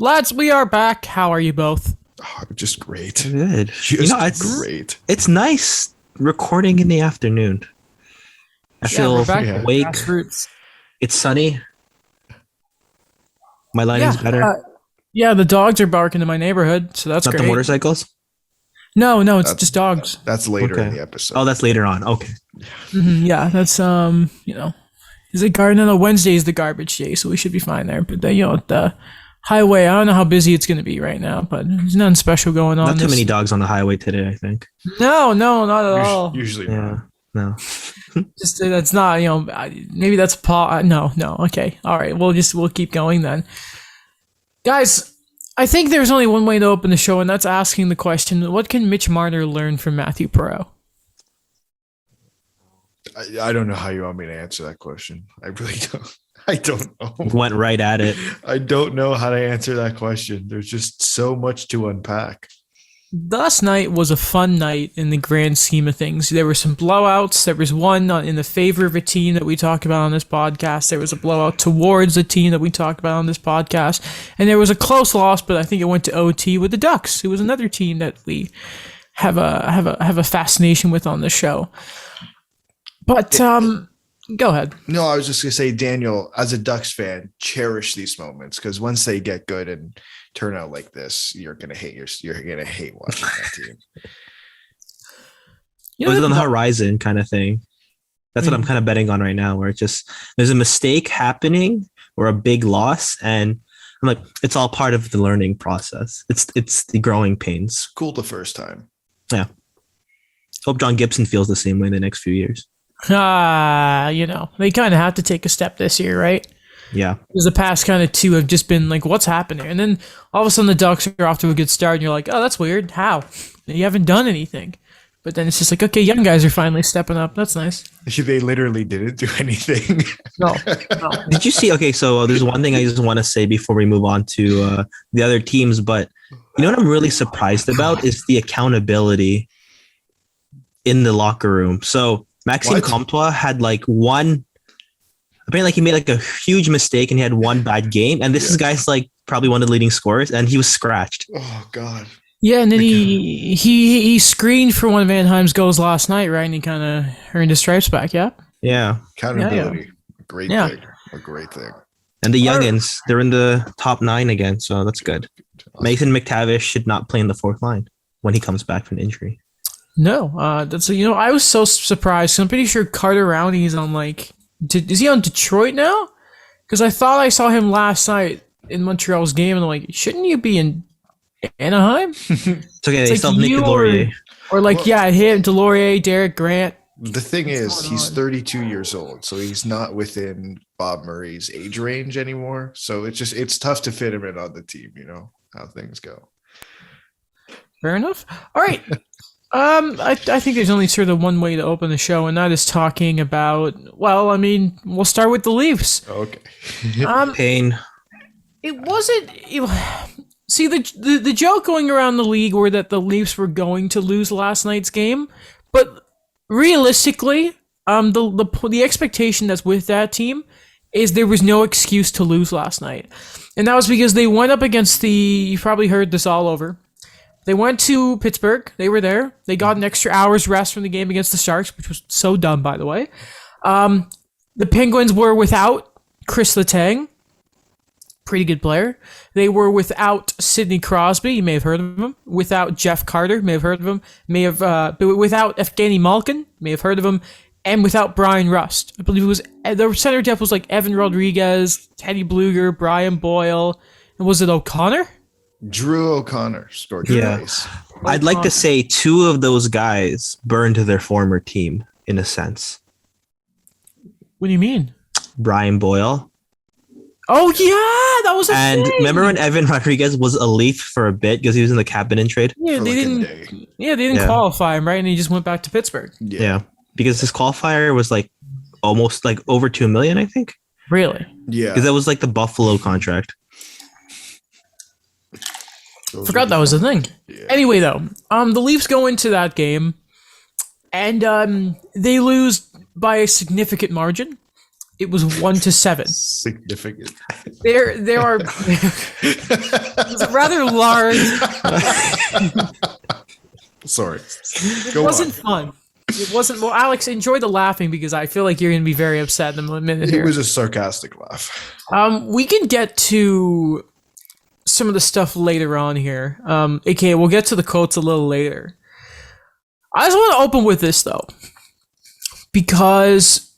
Lads, we are back. How are you both? Oh, just great. Good. Just great. It's nice recording in the afternoon. I feel we're back. awake. Grassroots. It's sunny. My lighting's better. Yeah, the dogs are barking in my neighborhood, so that's Not great. the motorcycles? No, it's just dogs. That's later Okay. in the episode. Oh, that's later on. Okay. Yeah, that's is it garden? No, Wednesday is the garbage day, so we should be fine there. But the highway, I don't know how busy it's going to be right now, but there's nothing special going on. Not too many dogs on the highway today, I think. No, not at all. Usually, Yeah. No. Just that's not, maybe that's no. Okay. All right. We'll keep going then. Guys, I think there's only one way to open the show, and that's asking the question, what can Mitch Marner learn from Matthew Perreault? I don't know how you want me to answer that question. I really don't. I don't know. Went right at it. I don't know how to answer that question. There's just so much to unpack. Last night was a fun night in the grand scheme of things. There were some blowouts. There was one in the favor of a team that we talk about on this podcast. There was a blowout towards a team that we talk about on this podcast. And there was a close loss, but I think it went to OT with the Ducks. It was another team that we have a fascination with on the show. But go ahead. No, I was just gonna say, Daniel, as a Ducks fan, cherish these moments, because once they get good and turn out like this, you're gonna hate watching that team. It was on the horizon kind of thing. That's what I'm kind of betting on right now, where it's just there's a mistake happening or a big loss, and I'm like, it's all part of the learning process. It's the growing pains. Cool the first time. Yeah. Hope John Gibson feels the same way in the next few years. They kind of have to take a step this year, right? Yeah. Because the past kind of two have just been like, what's happening? And then all of a sudden the Ducks are off to a good start, and you're like, oh, that's weird. How? You haven't done anything. But then it's just like, okay, young guys are finally stepping up. That's nice. They literally didn't do anything. No. Did you see? Okay, so there's one thing I just want to say before we move on to the other teams. But you know what I'm really surprised about is the accountability in the locker room. So Maxime Comtois had apparently he made a huge mistake and he had one bad game. And this is guy's probably one of the leading scorers, and he was scratched. Oh God. Yeah, and then he screened for one of Anaheim's goals last night, right? And he kind of earned his stripes back, yeah? Yeah. Accountability. A great thing. A great thing. And the youngins, they're in the top 9 again, so that's good. Mason McTavish should not play in the fourth line when he comes back from injury. No, I was so surprised. I'm pretty sure Carter Rowney's on is he on Detroit now? Because I thought I saw him last night in Montreal's game, and I'm like, shouldn't you be in Anaheim? It's okay, they still have Nick Delorier. Or him, Delorier, Derek Grant. The thing is, he's 32 years old, so he's not within Bob Murray's age range anymore. So it's tough to fit him in on the team, how things go. Fair enough. All right. I think there's only sort of one way to open the show, and that is talking about, we'll start with the Leafs. Okay. Pain. It wasn't... See, the joke going around the league were that the Leafs were going to lose last night's game, but realistically, the expectation that's with that team is there was no excuse to lose last night. And that was because they went up against you probably heard this all over. They went to Pittsburgh. They were there. They got an extra hour's rest from the game against the Sharks, which was so dumb, by the way. The Penguins were without Chris Letang, pretty good player. They were without Sidney Crosby. You may have heard of him. Without Jeff Carter. You may have heard of him. Without Evgeny Malkin. You may have heard of him. And without Brian Rust. I believe it was the center depth was Evan Rodriguez, Teddy Bluger, Brian Boyle, and was it O'Connor? Drew O'Connor scored twice. I'd like to say 2 of those guys burned their former team, in a sense. What do you mean? Brian Boyle. Oh, yeah! That was a And thing. remember when Evan Rodriguez was a Leaf for a bit because he was in the Kapanen trade? Yeah, they didn't qualify him, right? And he just went back to Pittsburgh. Yeah. Because his qualifier was almost over $2 million, I think. Really? Yeah. Because that was the Buffalo contract. Forgot that was a thing. Yeah. Anyway, though, the Leafs go into that game, and they lose by a significant margin. it was 1-7. Significant. There are it was a rather large. Sorry. It wasn't fun. It wasn't. Well, Alex, enjoy the laughing because I feel like you're going to be very upset in a minute here. It was a sarcastic laugh. We can get to some of the stuff later on here. Okay, we'll get to the quotes a little later. I just want to open with this though, because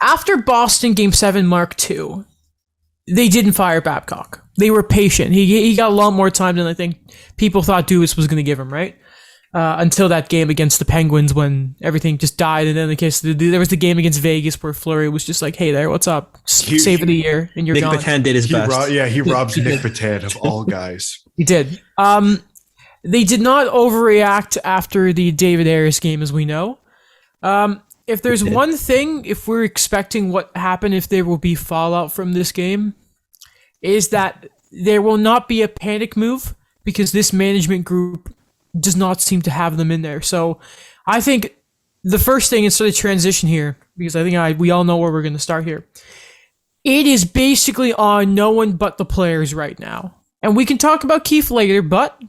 after Boston Game 7 Mark II, they didn't fire Babcock. They were patient. He got a lot more time than I think people thought Dewis was going to give him, right? Until that game against the Penguins when everything just died. And then there was the game against Vegas where Fleury was just like, hey there, what's up? Save of the year, and you're Nick gone. Petan did his best. He robs Nick Petan of all guys. He did. They did not overreact after the David Ayres game, as we know. If there's one thing, if we're expecting what happened, if there will be fallout from this game, is that there will not be a panic move because this management group does not seem to have them in there. So I think the first thing is sort of transition here, because I think we all know where we're going to start here. It is basically on no one but the players right now. And we can talk about Keith later, but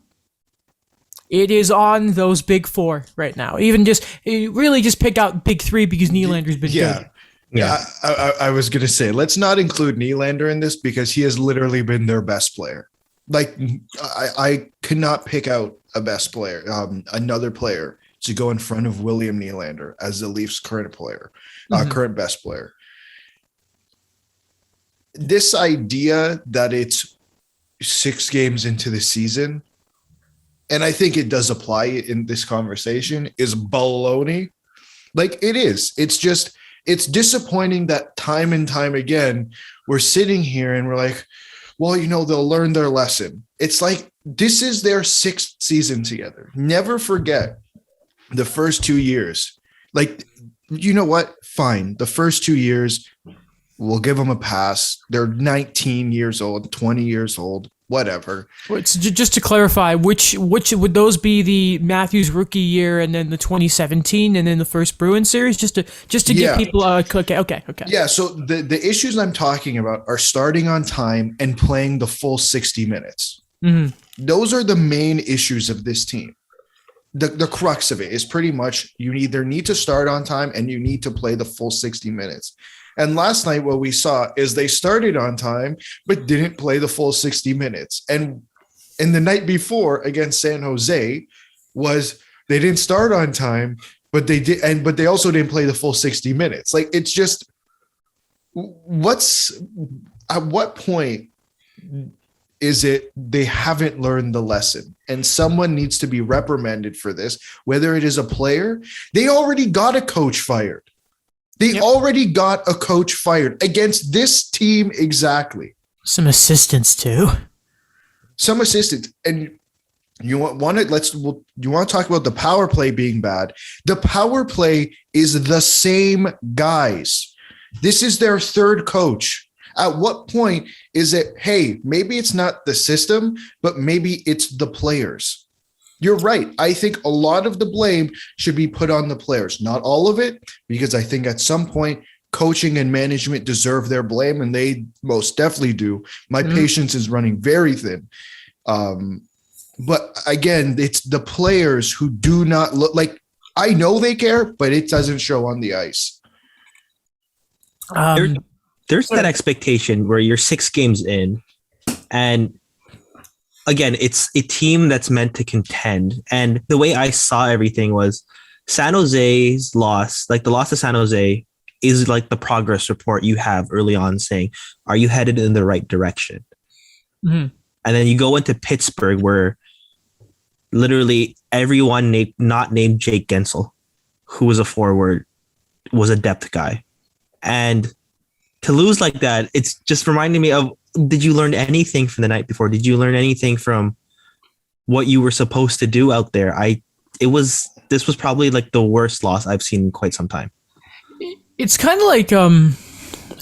it is on those big four right now. Even really just pick out big three because Nylander's been good. Yeah. I was going to say, let's not include Nylander in this because he has literally been their best player. Like, I could not pick out a best player, another player to go in front of William Nylander as the Leafs' current player, current best player. This idea that it's 6 games into the season, and I think it does apply in this conversation, is baloney. Like, it is. It's just, it's disappointing that time and time again, we're sitting here and we're like, well, they'll learn their lesson. It's like, this is their 6th season together. Never forget the first 2 years. Like, you know what? Fine. The first 2 years, we'll give them a pass. They're 19 years old, 20 years old, whatever. Just to clarify, which would those be? The Matthews rookie year and then the 2017 and then the first Bruins series? Just to give people a okay. Yeah, so the issues I'm talking about are starting on time and playing the full 60 minutes. Mm-hmm. Those are the main issues of this team. The crux of it is pretty much you either need to start on time and you need to play the full 60 minutes. And last night, what we saw is they started on time, but didn't play the full 60 minutes. And the night before against San Jose was they didn't start on time, but they did, but they also didn't play the full 60 minutes. Like, it's just, at what point is it they haven't learned the lesson? And someone needs to be reprimanded for this, whether it is a player. They already got a coach fired. They already got a coach fired against this team exactly. Some assistants too. Some assistants. And you want to talk about the power play being bad. The power play is the same guys. This is their 3rd coach. At what point is it, hey, maybe it's not the system, but maybe it's the players? You're right. I think a lot of the blame should be put on the players. Not all of it, because I think at some point coaching and management deserve their blame, and they most definitely do. My patience is running very thin. But again, it's the players who do not look like, I know they care, but it doesn't show on the ice. There's that expectation where you're 6 games in, and again, it's a team that's meant to contend. And the way I saw everything was San Jose's loss, like the loss to San Jose, is like the progress report you have early on saying, are you headed in the right direction? Mm-hmm. And then you go into Pittsburgh where literally everyone not named Jake Gensel, who was a forward, was a depth guy. And to lose like that, it's just reminding me of, did you learn anything from the night before? Did you learn anything from what you were supposed to do out there? This was probably like the worst loss I've seen in quite some time. It's kind of like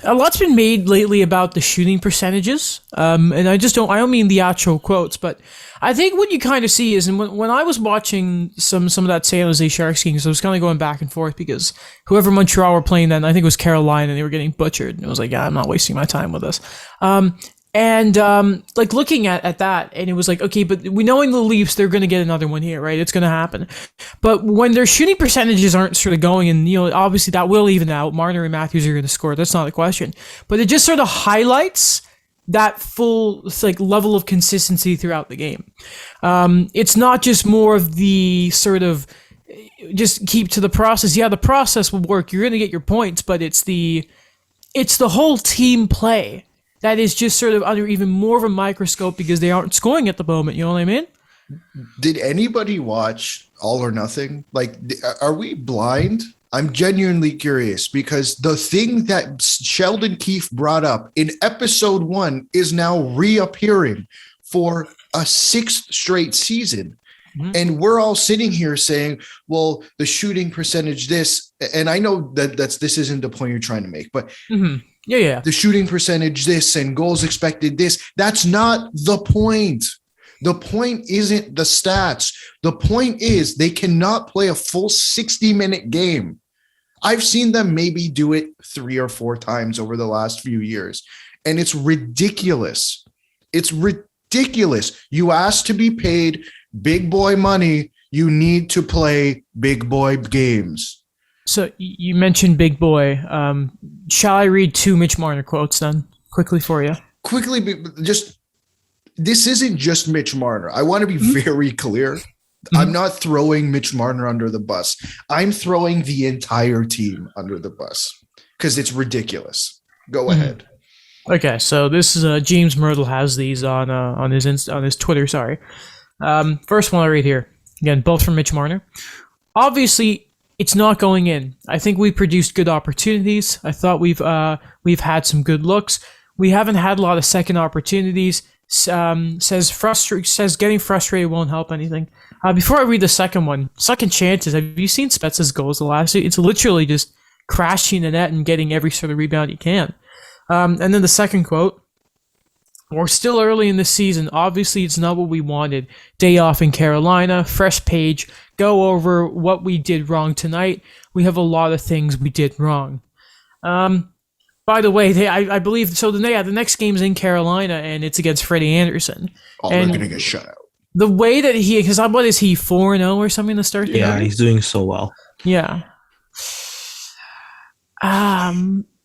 a lot's been made lately about the shooting percentages, and I don't mean the actual quotes, but I think what you kind of see is, and when I was watching some of that San Jose Sharks games, I was kind of going back and forth because whoever Montreal were playing then, I think it was Carolina, and they were getting butchered, and it was like, yeah, I'm not wasting my time with this. Like looking at that, and it was like, okay, but we knowing the Leafs, they're going to get another one here, right? It's going to happen. But when their shooting percentages aren't sort of going, and obviously that will even out. Marner and Matthews are going to score. That's not a question. But it just sort of highlights that full like level of consistency throughout the game. It's not just more of the sort of just keep to the process. Yeah, the process will work. You're going to get your points, but it's the whole team play that is just sort of under even more of a microscope because they aren't scoring at the moment. You know what I mean? Did anybody watch All or Nothing? Like, are we blind? I'm genuinely curious because the thing that Sheldon Keefe brought up in episode 1 is now reappearing for a 6th straight season. Mm-hmm. And we're all sitting here saying, well, the shooting percentage, this, and I know that this isn't the point you're trying to make, but yeah, the shooting percentage, this, and goals expected, this, that's not the point. The point isn't the stats. The point is they cannot play a full 60-minute game. I've seen them maybe do it 3 or 4 times over the last few years, and it's ridiculous. It's ridiculous. You ask to be paid big boy money, you need to play big boy games. So you mentioned big boy. Shall I read 2 Mitch Marner quotes then quickly for you? Quickly, just this isn't just Mitch Marner. I want to be very clear. I'm not throwing Mitch Marner under the bus. I'm throwing the entire team under the bus because it's ridiculous. Go ahead. Okay, so this is James Myrtle has these on his Twitter. Sorry. First one I read here again, both from Mitch Marner. Obviously, it's not going in. I think we produced good opportunities. I thought we've had some good looks. We haven't had a lot of second opportunities. Says getting frustrated won't help anything. Before I read the second one, second chances. Have you seen Spezza's goals the last year? It's literally just crashing the net and getting every sort of rebound you can. And then the second quote. We're still early in the season. Obviously, it's not what we wanted. Day off in Carolina, fresh page, go over what we did wrong tonight. We have a lot of things we did wrong. By the way, I believe, so the next game's in Carolina, and it's against Freddie Anderson. Oh, they're going to get shut out. The way that because what is he, 4-0 or something to start the year? He's doing so well. Yeah.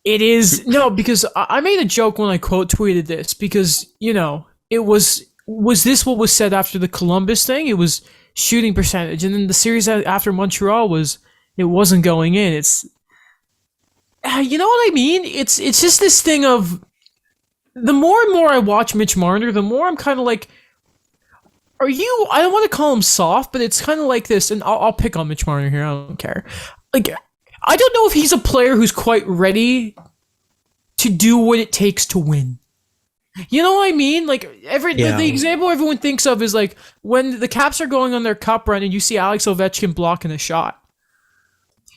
It is because I made a joke when I quote tweeted this because it was this what was said after the Columbus thing? It was shooting percentage, and then the series after Montreal it wasn't going in. It's you know what I mean? It's just this thing of the more and more I watch Mitch Marner, the more I'm kind of like, I don't want to call him soft, but it's kind of like this, and I'll pick on Mitch Marner here. I don't care. Like, I don't know if he's a player who's quite ready to do what it takes to win. You know what I mean? Like the example everyone thinks of is like when the Caps are going on their cup run and you see Alex Ovechkin blocking a shot.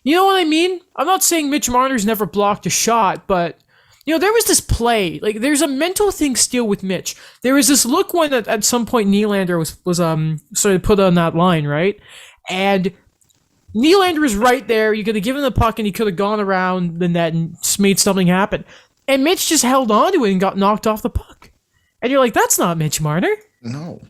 You know what I mean? I'm not saying Mitch Marner's never blocked a shot, but there was this play. Like there's a mental thing still with Mitch. There was this look when at some point Nylander was sort of put on that line, right? And Nylander was right there. You could have given the puck and he could have gone around the net and made something happen. And Mitch just held on to it and got knocked off the puck. And you're like, that's not Mitch Marner. No.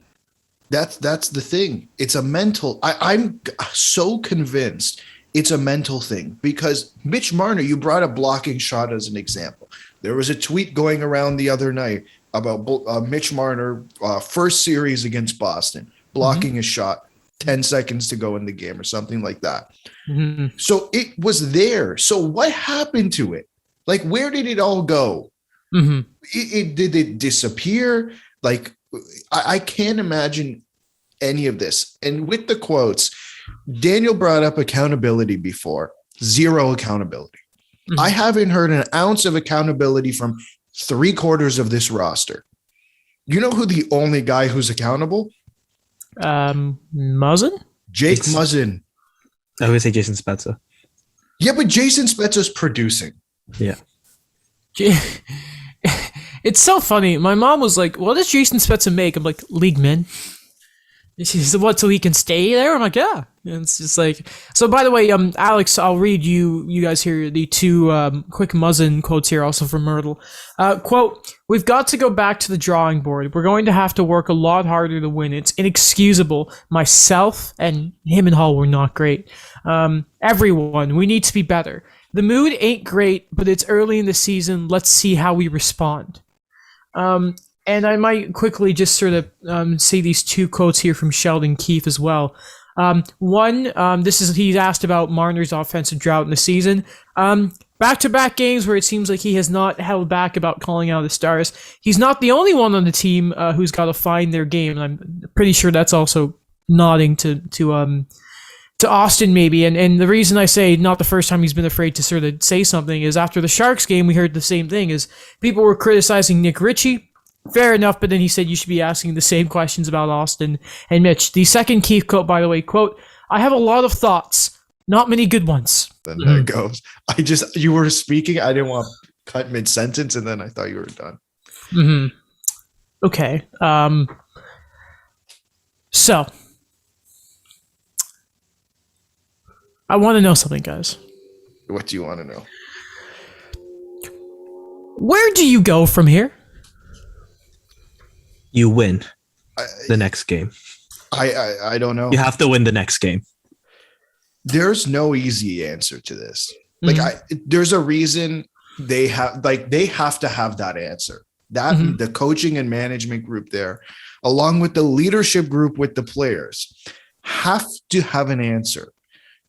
That's the thing. It's a mental. I'm so convinced it's a mental thing because Mitch Marner, you brought a blocking shot as an example. There was a tweet going around the other night about Mitch Marner, first series against Boston, blocking a shot. 10 seconds to go in the game or something like that. Mm-hmm. So it was there. So what happened to it? Like, where did it all go? Mm-hmm. Did it disappear? Like, I can't imagine any of this. And with the quotes, Daniel brought up accountability before. Zero accountability. Mm-hmm. I haven't heard an ounce of accountability from 3/4 of this roster. You know who the only guy who's accountable? Muzzin? Jake Muzzin. I would say Jason Spezza. Yeah, but Jason Spezza's producing. Yeah. It's so funny. My mom was like, "What does Jason Spezza make?" I'm like, "League men." And she said, "What? So he can stay there?" I'm like, "Yeah." And it's just like. So, by the way, Alex, I'll read you guys here the two quick Muzzin quotes here, also from Myrtle. Quote: "We've got to go back to the drawing board. We're going to have to work a lot harder to win. It's inexcusable. Myself and him and Hall were not great. Everyone, we need to be better. The mood ain't great, but it's early in the season. Let's see how we respond." And I might quickly just sort of say these two quotes here from Sheldon Keefe as well. One, he's asked about Marner's offensive drought in the season. Back-to-back games where it seems like he has not held back about calling out the Stars. He's not the only one on the team who's got to find their game, and I'm pretty sure that's also nodding to Austin maybe. And the reason I say not the first time he's been afraid to sort of say something is after the Sharks game, we heard the same thing, is people were criticizing Nick Ritchie. Fair enough, but then he said you should be asking the same questions about Austin and Mitch. The second Keith quote, by the way, quote, "I have a lot of thoughts, not many good ones." Then there it goes. You were speaking. I didn't want to cut mid-sentence, and then I thought you were done. Mm-hmm. Okay. So, I want to know something, guys. What do you want to know? Where do you go from here? You win the next game. I don't know. You have to win the next game. There's no easy answer to this. There's a reason they have to have that answer. That the coaching and management group there, along with the leadership group with the players, have to have an answer,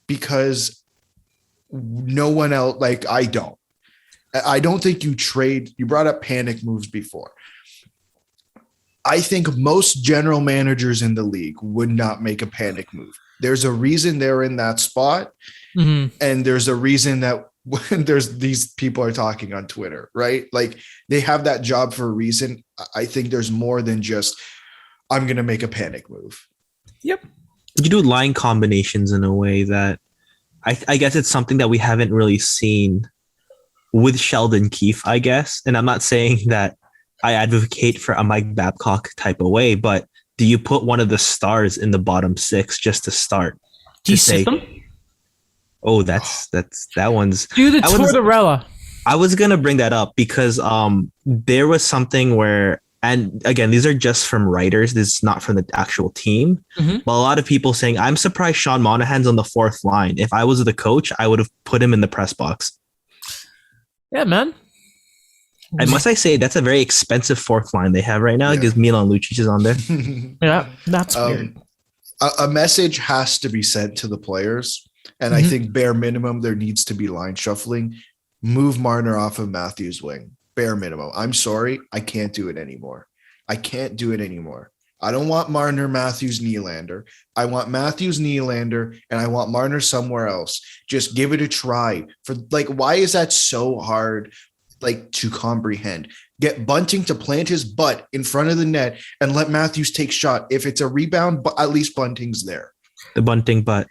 because no one else. I don't think you trade. You brought up panic moves before. I think most general managers in the league would not make a panic move. There's a reason they're in that spot. And there's a reason that when these people are talking on Twitter, right? Like, they have that job for a reason. I think there's more than just, I'm going to make a panic move. Yep. You do line combinations in a way that I guess it's something that we haven't really seen with Sheldon Keefe, I guess. And I'm not saying that I advocate for a Mike Babcock type of way, but do you put one of the stars in the bottom six just to start? Do you sit them? Oh, that one's... Do the Tortorella. I was going to bring that up because there was something where, and again, these are just from writers. This is not from the actual team. But a lot of people saying, I'm surprised Sean Monahan's on the fourth line. If I was the coach, I would have put him in the press box. Yeah, man. And must I say, that's a very expensive fourth line they have right now because Milan Lucic is on there. Yeah, that's weird. A message has to be sent to the players. And I think bare minimum, there needs to be line shuffling. Move Marner off of Matthews' wing. Bare minimum. I'm sorry. I can't do it anymore. I don't want Marner, Matthews, Nylander. I want Matthews, Nylander, and I want Marner somewhere else. Just give it a try. Why is that so hard to comprehend? Get Bunting to plant his butt in front of the net and let Matthews take shot. If it's a rebound, but at least Bunting's there. The Bunting butt.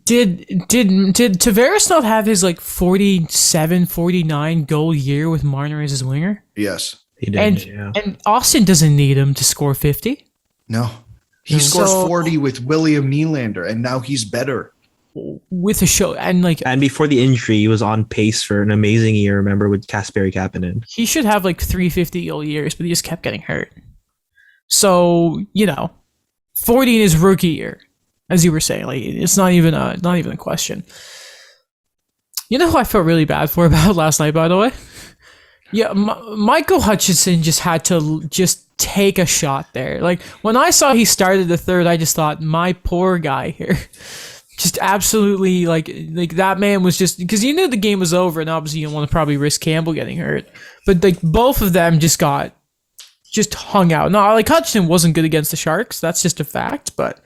Did Tavares not have his 47, 49 goal year with Marner as his winger? Yes. He did. And Austin doesn't need him to score 50. No. He scores 40 with William Nylander, and now he's better. With a show and before the injury, he was on pace for an amazing year. Remember, with Kasperi Kapanen, he should have 350 goal years, but he just kept getting hurt. So 40 in his rookie year, as you were saying, it's not even a question. You know who I felt really bad for about last night, by the way? Yeah, Michael Hutchinson just had to take a shot there. When I saw he started the third, I just thought, my poor guy here. Just absolutely that man was just, because you knew the game was over, and obviously you don't want to probably risk Campbell getting hurt, but both of them just hung out. No, Hutchinson wasn't good against the Sharks. That's just a fact. But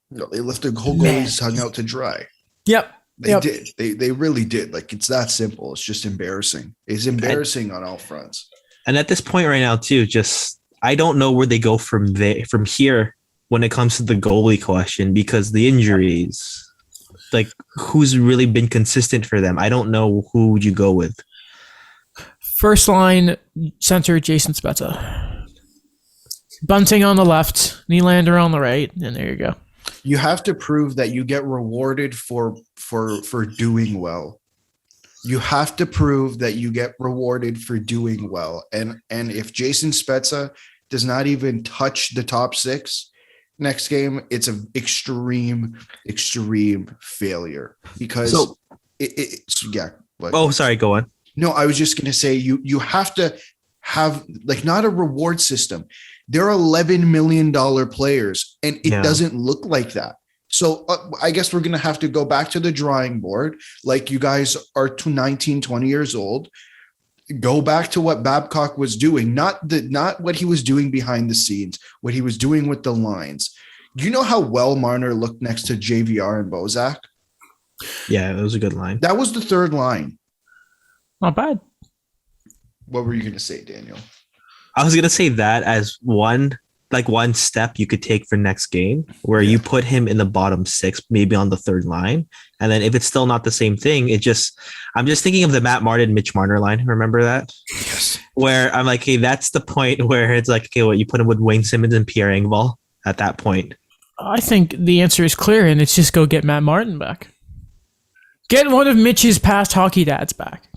no, they left their whole goalies hung out to dry. Yep. They did. They really did. It's that simple. It's just embarrassing. It's embarrassing on all fronts. And at this point right now too, I don't know where they go from here when it comes to the goalie question, because the injuries, who's really been consistent for them? I don't know who would you go with. First line center Jason Spezza. Bunting on the left, Nylander on the right, and there you go. You have to prove that you get rewarded for doing well. You have to prove that you get rewarded for doing well. And if Jason Spezza does not even touch the top 6 next game, it's an extreme failure because Sorry, go on. No, I was just going to say you have to have like not a reward system. They're $11 million players and it doesn't look like that. So I guess we're going to have to go back to the drawing board. Like you guys are 19, 20 years old. Go back to what Babcock was doing, not what he was doing behind the scenes, what he was doing with the lines. Do you know how well Marner looked next to JVR and Bozak? Yeah, it was a good line. That was the third line. Not bad. What were you going to say, Daniel? I was going to say that as one step you could take for next game where you put him in the bottom 6, maybe on the third line. And then if it's still not the same thing, I'm just thinking of the Matt Martin, Mitch Marner line. Remember that? Yes. Where I'm like, hey, that's the point where it's like, okay, you put him with Wayne Simmons and Pierre Engvall at that point. I think the answer is clear, and it's just go get Matt Martin back. Get one of Mitch's past hockey dads back.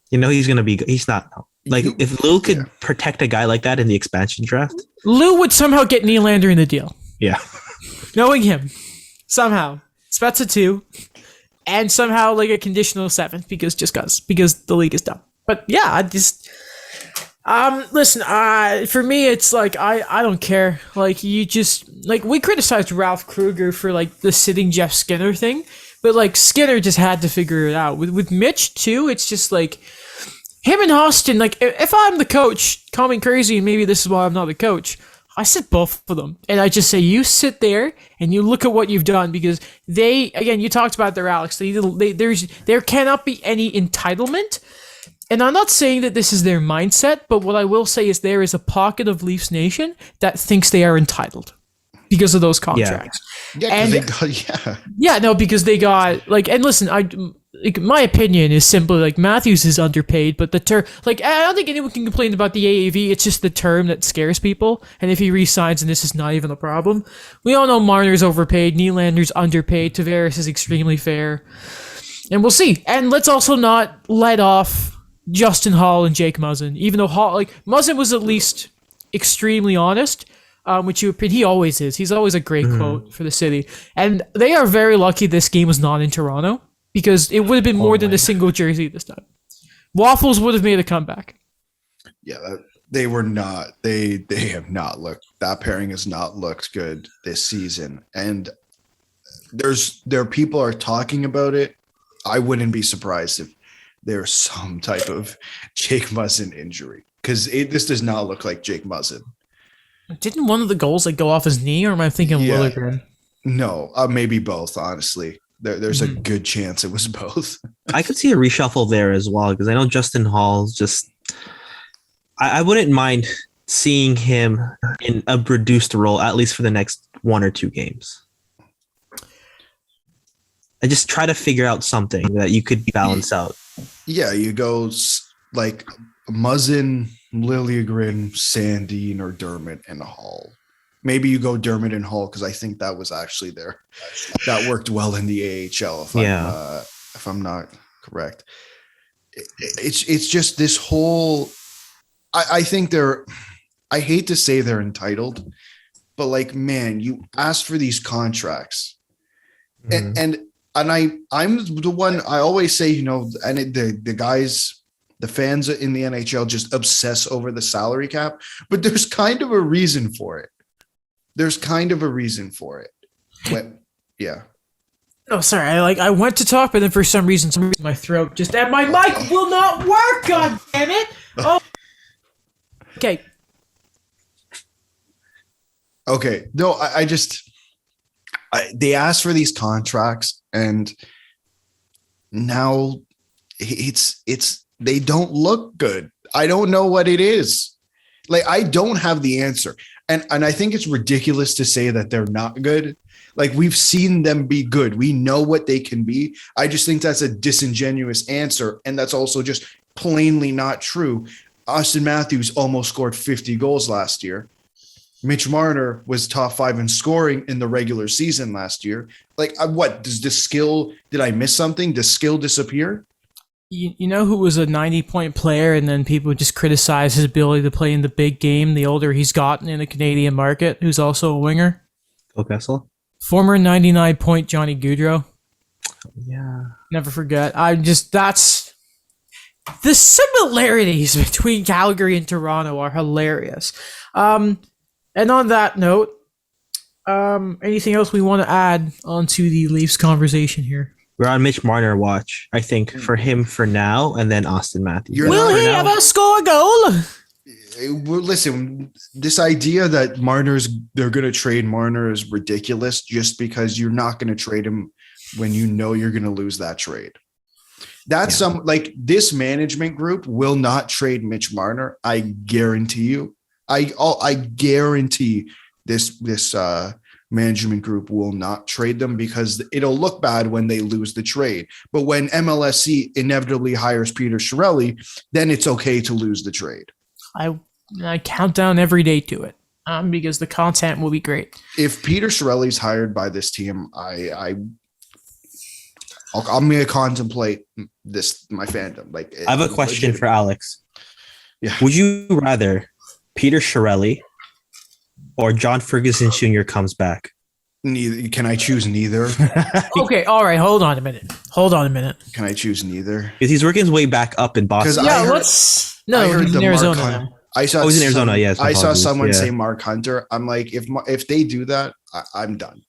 He's not like if Lou could protect a guy like that in the expansion draft. Lou would somehow get Nylander in the deal. Yeah. Knowing him. Somehow. Spezza 2. And somehow like a conditional 7th because the league is dumb. But yeah, I just listen, for me it's like I don't care. Like you just like we criticized Ralph Kruger for like the sitting Jeff Skinner thing, but like Skinner just had to figure it out. With Mitch too, it's just like him and Austin, like, if I'm the coach, call me crazy, and maybe this is why I'm not the coach, I sit both of them. And I just say, you sit there, and you look at what you've done, because again, you talked about their Alex, there cannot be any entitlement. And I'm not saying that this is their mindset, but what I will say is there is a pocket of Leafs Nation that thinks they are entitled because of those contracts. Because they got, like, and listen, my opinion is simply like Matthews is underpaid, but the term, like, I don't think anyone can complain about the AAV. It's just the term that scares people. And if he resigns, and this is not even a problem, we all know Marner's overpaid, Nylander's underpaid, Tavares is extremely fair, and we'll see. And let's also not let off Justin Hall and Jake Muzzin, even though Muzzin was at least extremely honest, which he always is. He's always a great quote for the city, and they are very lucky this game was not in Toronto, because it would have been more than a single jersey this time. Waffles would have made a comeback. Yeah, they were not. They have not looked. That pairing has not looked good this season. And people are talking about it. I wouldn't be surprised if there's some type of Jake Muzzin injury, because this does not look like Jake Muzzin. Didn't one of the goals go off his knee, or am I thinking Liljegren? No, maybe both. Honestly. There's a good chance it was both. I could see a reshuffle there as well, because I know Justin Hall's just... I wouldn't mind seeing him in a reduced role, at least for the next 1 or 2 games. I just try to figure out something that you could balance out. Yeah, you go like Muzzin, Liljegren, Sandin, or Dermott, and Hall. Maybe you go Dermott and Hall, because I think that was actually there. That worked well in the AHL, if I'm not correct. It's just this whole... I think I hate to say they're entitled, but like, man, you ask for these contracts. Mm-hmm. And I'm the one, I always say, and the guys... The fans in the NHL just obsess over the salary cap, but there's kind of a reason for it. Yeah. Oh, sorry. I went to talk, but then for some reason my throat just, and my mic will not work. God damn it! Oh. Okay. Okay. No, they asked for these contracts, and now they don't look good. I don't know what it is. Like, I don't have the answer. And I think it's ridiculous to say that they're not good. Like, we've seen them be good. We know what they can be. I just think that's a disingenuous answer. And that's also just plainly not true. Austin Matthews almost scored 50 goals last year. Mitch Marner was top 5 in scoring in the regular season last year. Like, what does the skill? Did I miss something? Does skill disappear? You know who was a 90-point player and then people just criticize his ability to play in the big game the older he's gotten in the Canadian market, who's also a winger? Phil Kessel? Former 99-point Johnny Gaudreau. Yeah. Never forget. That's the similarities between Calgary and Toronto are hilarious. And on that note, anything else we want to add onto the Leafs conversation here? We're on Mitch Marner watch, I think, for him for now, and then Austin Matthews. Will he ever score a goal? Well, listen, this idea that they're going to trade Marner is ridiculous just because you're not going to trade him when you know you're going to lose that trade. That's this management group will not trade Mitch Marner. I guarantee you. I guarantee this management group will not trade them because it'll look bad when they lose the trade. But when MLSC inevitably hires Peter Chiarelli, then it's okay to lose the trade. I count down every day to it because the content will be great. If Peter Chiarelli's hired by this team, I'm going to contemplate my fandom. Like, I have a question for Alex. Yeah. Would you rather Peter Chiarelli or John Ferguson Jr. comes back? Neither. Can I choose neither? Okay, all right. Hold on a minute. Can I choose neither? Because he's working his way back up in Boston. Yeah, I heard he's the in Arizona Mark now. I saw. He's in Arizona. Yes, I saw someone say Mark Hunter. I'm like, if they do that, I'm done.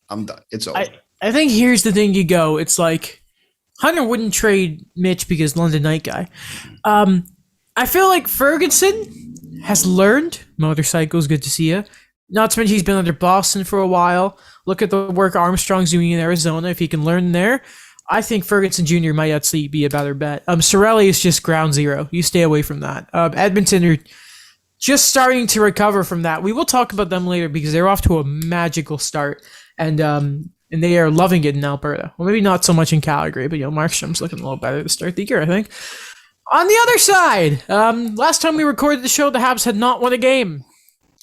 It's over. I think here's the thing. You go. It's like Hunter wouldn't trade Mitch because London Night guy. I feel like Ferguson has learned. Motorcycles, good to see you. Not to mention he's been under Boston for a while. Look at the work Armstrong's doing in Arizona. If he can learn there, I think Ferguson Jr. might actually be a better bet. Cirelli is just ground zero. You stay away from that. Edmonton are just starting to recover from that. We will talk about them later because they're off to a magical start, and they are loving it in Alberta. Well, maybe not so much in Calgary, but Markstrom's looking a little better to start the year, I think. On the other side, last time we recorded the show, the Habs had not won a game.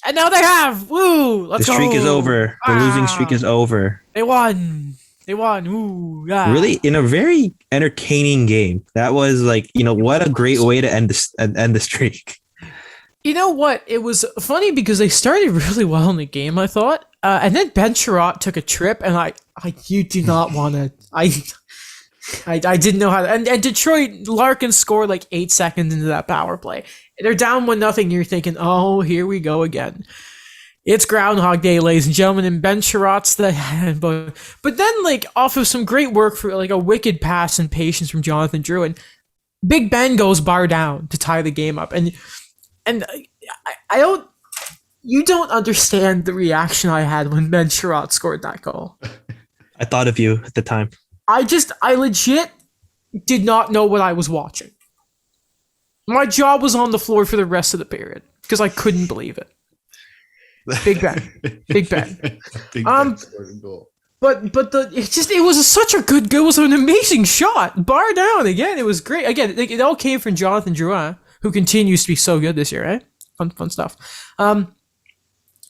And now they have. Woo! Let's go. The streak is over. The losing streak is over. They won. Ooh, yeah. Really, in a very entertaining game. That was what a great way to end the streak. You know what? It was funny because they started really well in the game, I thought. And then Ben Sherratt took a trip, and you do not want to. I didn't know how to. And Detroit, Larkin scored like 8 seconds into that power play. They're down 1-0. You're thinking, oh, here we go again. It's Groundhog Day, ladies and gentlemen, and Ben Sherratt's but then off of some great work for a wicked pass and patience from Jonathan Drouin, Big Ben goes bar down to tie the game up, and you don't understand the reaction I had when Ben Sherratt scored that goal. I thought of you at the time. I legit did not know what I was watching. My jaw was on the floor for the rest of the period because I couldn't believe it. Big Ben. Big Ben scored a goal. But it was such a good goal. It was an amazing shot. Bar down again. It was great. Again, it all came from Jonathan Drouin, who continues to be so good this year, right? Fun stuff.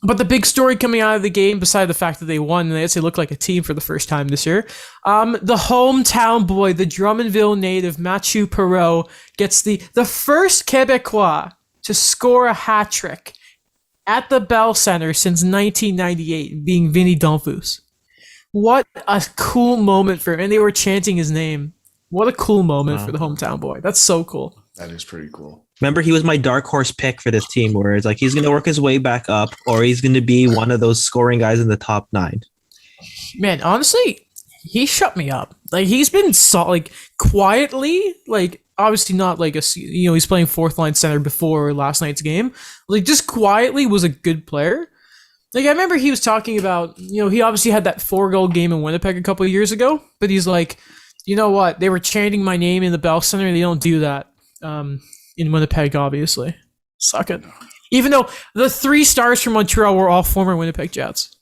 But the big story coming out of the game, beside the fact that they won and they actually look like a team for the first time this year, the hometown boy, the Drummondville native, Mathieu Perreault, gets the first Quebecois to score a hat trick at the Bell Center since 1998, being Vinny Donfus. What a cool moment for him. And they were chanting his name. What a cool moment for the hometown boy. That's so cool. That is pretty cool. Remember, he was my dark horse pick for this team, where it's he's going to work his way back up, or he's going to be one of those scoring guys in the top 9. Man, honestly, he shut me up. He's been quietly, obviously not he's playing fourth line center before last night's game. Just quietly was a good player. I remember he was talking about, he obviously had that 4-goal game in Winnipeg a couple of years ago, but he's like, you know what? They were chanting my name in the Bell Center. They don't do that. In Winnipeg, obviously. Suck it. Even though the 3 stars from Montreal were all former Winnipeg Jets.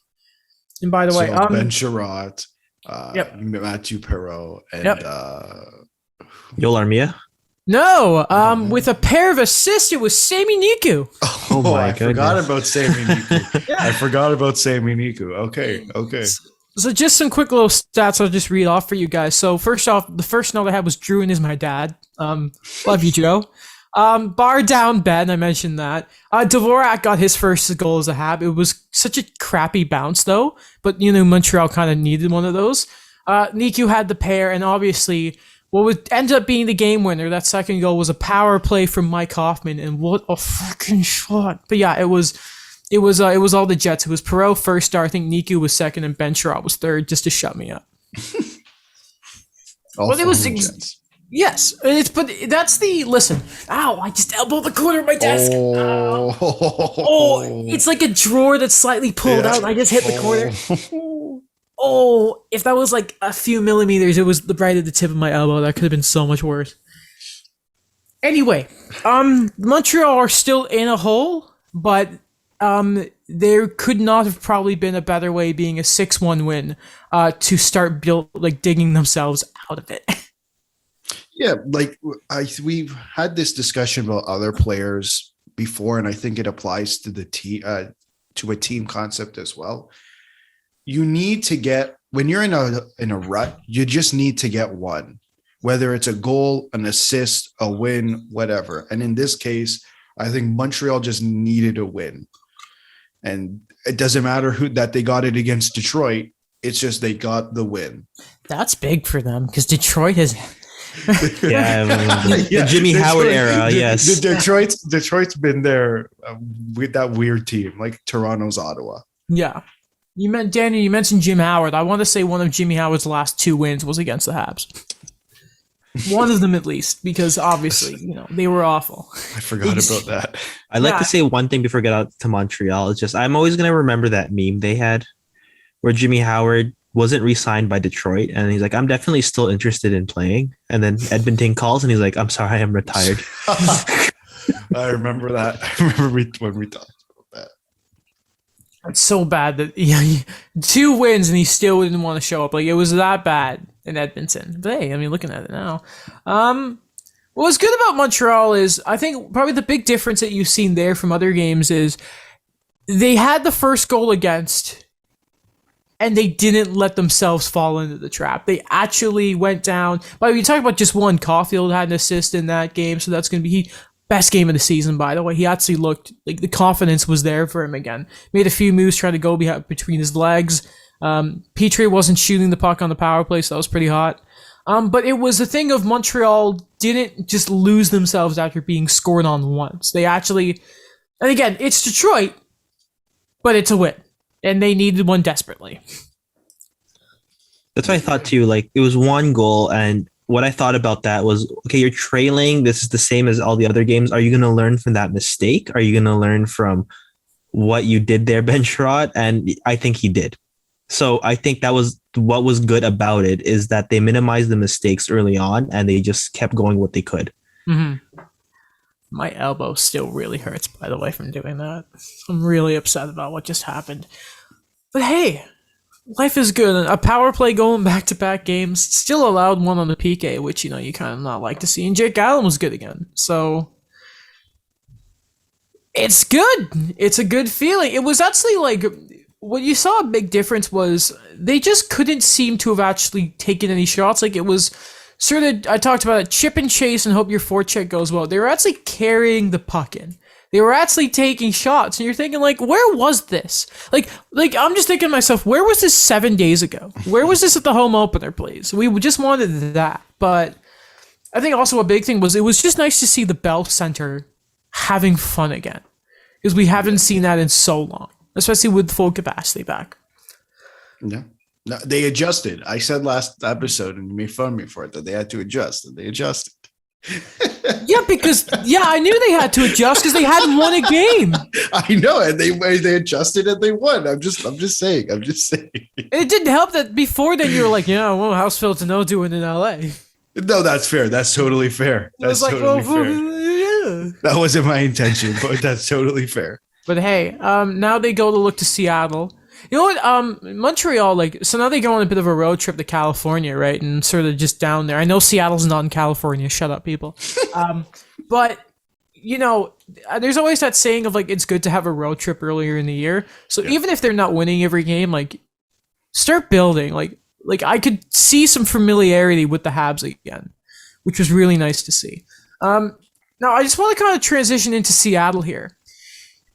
And by the way, Ben Sherratt, Mathieu Perreault, and Yoel Armia? No, with a pair of assists, it was Sami Niku. Oh my I forgot goodness. about Sami Niku. I forgot about Sami Niku. Okay. So just some quick little stats I'll just read off for you guys. So first off, the first note I had was Druin is my dad. Love you, Joe. Bar down Ben, I mentioned that. Dvorak got his first goal as a Hab. It was such a crappy bounce though, but Montreal kind of needed one of those. Niku had the pair, and obviously what would end up being the game winner, that second goal, was a power play from Mike Hoffman, and what a freaking shot. But yeah, it was all the Jets. It was Perreault first star, I think Niku was second, and Ben Sherratt was third, just to shut me up. But it was yes, but that's the listen. Ow! I just elbowed the corner of my desk. Oh, it's like a drawer that's slightly pulled out, and I just hit the corner. Oh, if that was like a few millimeters, it was right at the tip of my elbow. That could have been so much worse. Anyway, Montreal are still in a hole, but there could not have probably been a better way, being a 6-1 win, to start digging themselves out of it. Yeah, we've had this discussion about other players before, and I think it applies to the to a team concept as well. You need to get, when you're in a rut, you just need to get one, whether it's a goal, an assist, a win, whatever. And in this case, I think Montreal just needed a win, and it doesn't matter that they got it against Detroit. It's just they got the win. That's big for them because Detroit has. The Jimmy Howard era. Yes, Detroit's been there with that weird team, like Toronto's Ottawa. Yeah. Daniel, you mentioned Jim Howard. I want to say one of Jimmy Howard's last 2 wins was against the Habs. One of them at least, because obviously, they were awful. I forgot about that. I'd like to say one thing before we get out to Montreal. It's just, I'm always going to remember that meme they had where Jimmy Howard wasn't re-signed by Detroit, and he's like, I'm definitely still interested in playing. And then Edmonton calls and he's like, I'm sorry, I'm retired. I remember that. I remember when we talked. It's so bad that 2 wins and he still didn't want to show up. Like, it was that bad in Edmonton. But hey, looking at it now. What's good about Montreal is, I think probably the big difference that you've seen there from other games is they had the first goal against, and they didn't let themselves fall into the trap. They actually went down. But you talk about just one. Caulfield had an assist in that game, so that's going to be best game of the season, by the way. He actually looked like the confidence was there for him again. Made a few moves, trying to go between his legs. Petrie wasn't shooting the puck on the power play, so that was pretty hot. But it was a thing of Montreal didn't just lose themselves after being scored on once. They actually, and again, it's Detroit, but it's a win. And they needed one desperately. That's what I thought too. Like, it was 1 goal, and what I thought about that was, okay, you're trailing. This is the same as all the other games. Are you going to learn from that mistake? Are you going to learn from what you did there, Ben Sherratt? And I think he did. So I think that was what was good about it, is that they minimized the mistakes early on and they just kept going what they could. Mm-hmm. My elbow still really hurts, by the way, from doing that. I'm really upset about what just happened. But hey, life is good. A power play going back-to-back games. Still allowed one on the PK, which, you kind of not like to see. And Jake Allen was good again. So it's good. It's a good feeling. It was actually like, what you saw a big difference was they just couldn't seem to have actually taken any shots. Like, it was sort of, I talked about it, chip and chase and hope your forecheck goes well. They were actually carrying the puck in. They were actually taking shots, and you're thinking, like, where was this? Like I'm just thinking to myself, where was this 7 days ago? Where was this at the home opener, please? We just wanted that. But I think also a big thing was, it was just nice to see the Bell Center having fun again, because we haven't seen that in so long, especially with full capacity back. Yeah. No, they adjusted. I said last episode, and you made fun of me for it, that they had to adjust, and they adjusted. I knew they had to adjust because they hadn't won a game. I know, and they adjusted and they won. I'm just saying. It didn't help that before then you were like, how's Phil Deneau doing in LA? No, that's fair. That's totally fair. That's totally fair. Yeah. That wasn't my intention, but that's totally fair. But hey, now they go to look to Seattle. You know what? Montreal, like, so now they go on a bit of a road trip to California, right? And sort of just down there. I know Seattle's not in California. Shut up, people. But you know, there's always that saying of like it's good to have a road trip earlier in the year. So even if they're not winning every game, like start building. Like I could see some familiarity with the Habs again, which was really nice to see. Now I just want to kind of transition into Seattle here.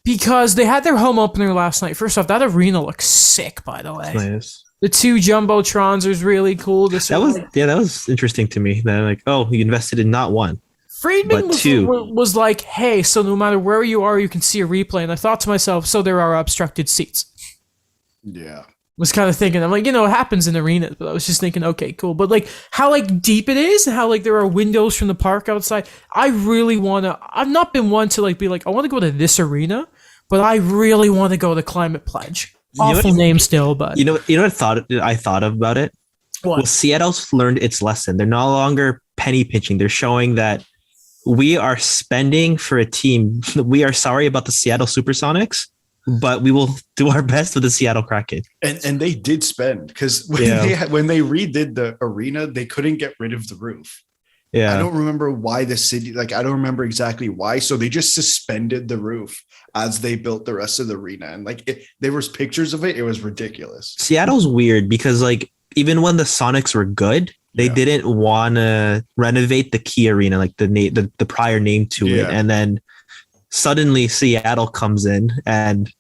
Because they had their home opener last night. First off, that arena looks sick, by the way. Nice. The 2 Jumbotrons was really cool. That was interesting to me. That like, oh, you invested in not one, Friedman but two. was like, hey, so no matter where you are, you can see a replay. And I thought to myself, so there are obstructed seats. Yeah. Was kind of thinking, I'm like, you know, it happens in arenas, but I was just thinking, okay, cool. But like how like deep it is, and how like there are windows from the park outside. I really wanna. I've not been one to like be like, I want to go to this arena, but I really want to go to Climate Pledge. Awful name still, but you know what I thought about it. What? Well, Seattle's learned its lesson. They're no longer penny pinching. They're showing that we are spending for a team. We are sorry about the Seattle Supersonics, but we will do our best with the Seattle Kraken. And they did spend because when they redid the arena, they couldn't get rid of the roof. Yeah. I don't remember why the city, like, I don't remember exactly why. So they just suspended the roof as they built the rest of the arena. And like, there was pictures of it. It was ridiculous. Seattle's weird because like, even when the Sonics were good, they didn't want to renovate the key arena, like the prior name to it. And then suddenly Seattle comes in and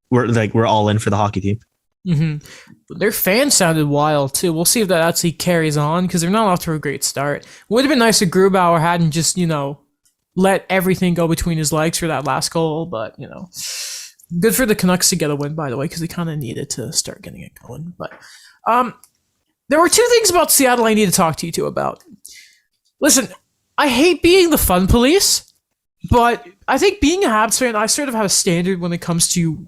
we're all in for the hockey team. Mm-hmm. Their fans sounded wild too. We'll see if that actually carries on because they're not off to a great start. Would have been nice if Grubauer hadn't just, you know, let everything go between his legs for that last goal. But, you know, good for the Canucks to get a win, by the way, because they kind of needed to start getting it going. But there were 2 things about Seattle I need to talk to you two about. Listen, I hate being the fun police, but I think being a Habs fan, I sort of have a standard when it comes to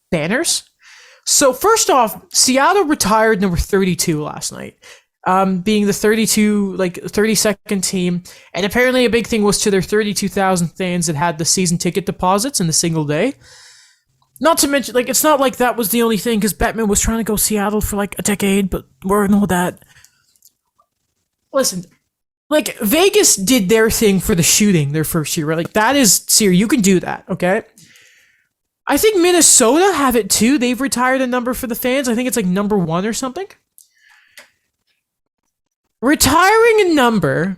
banners. So first off, Seattle retired number 32 last night, being the 32nd team. And apparently a big thing was to their 32,000 fans that had the season ticket deposits in the single day. Not to mention, like, it's not like that was the only thing because Bettman was trying to go Seattle for like a decade, but we're and all that. Listen, like Vegas did their thing for the shooting their first year, right? Like that is serious. You can do that, okay? I think Minnesota have it too. They've retired a number for the fans. I think it's like number 1 or something. Retiring a number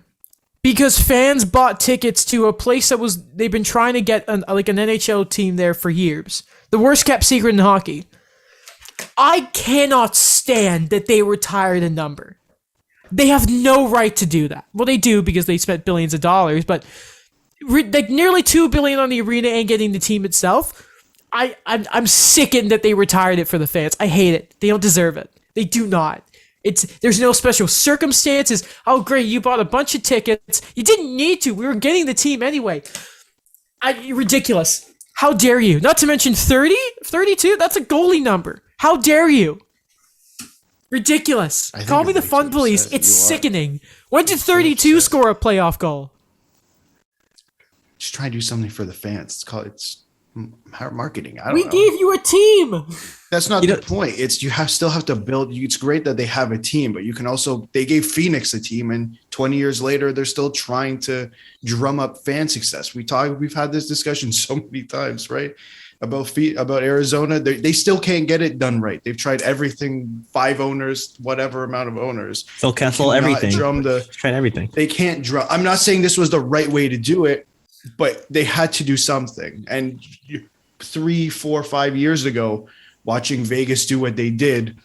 because fans bought tickets to a place that they've been trying to get an NHL team there for years. The worst kept secret in hockey. I cannot stand that they retired a number. They have no right to do that. Well, they do because they spent billions of dollars, but like nearly $2 billion on the arena and getting the team itself. I'm sickened that they retired it for the fans. I hate it. They don't deserve it. They do not. There's no special circumstances. Oh, great, you bought a bunch of tickets. You didn't need to. We were getting the team anyway. Ridiculous. How dare you? Not to mention 30? 32? That's a goalie number. How dare you? Ridiculous. Call me the fun police. It's sickening. When did 32 score a playoff goal? Just try and do something for the fans. It's marketing. I don't know. We gave you a team. That's not the point. It's still have to build. It's great that they have a team, but you can also. They gave Phoenix a team, and 20 years later, they're still trying to drum up fan success. We've had this discussion so many times, right? About Arizona, they still can't get it done right. They've tried everything. 5 owners, whatever amount of owners. Phil Kessel, everything. Tried everything. They can't drum. I'm not saying this was the right way to do it, but they had to do something. And 3, 4, 5 years ago, watching Vegas do what they did,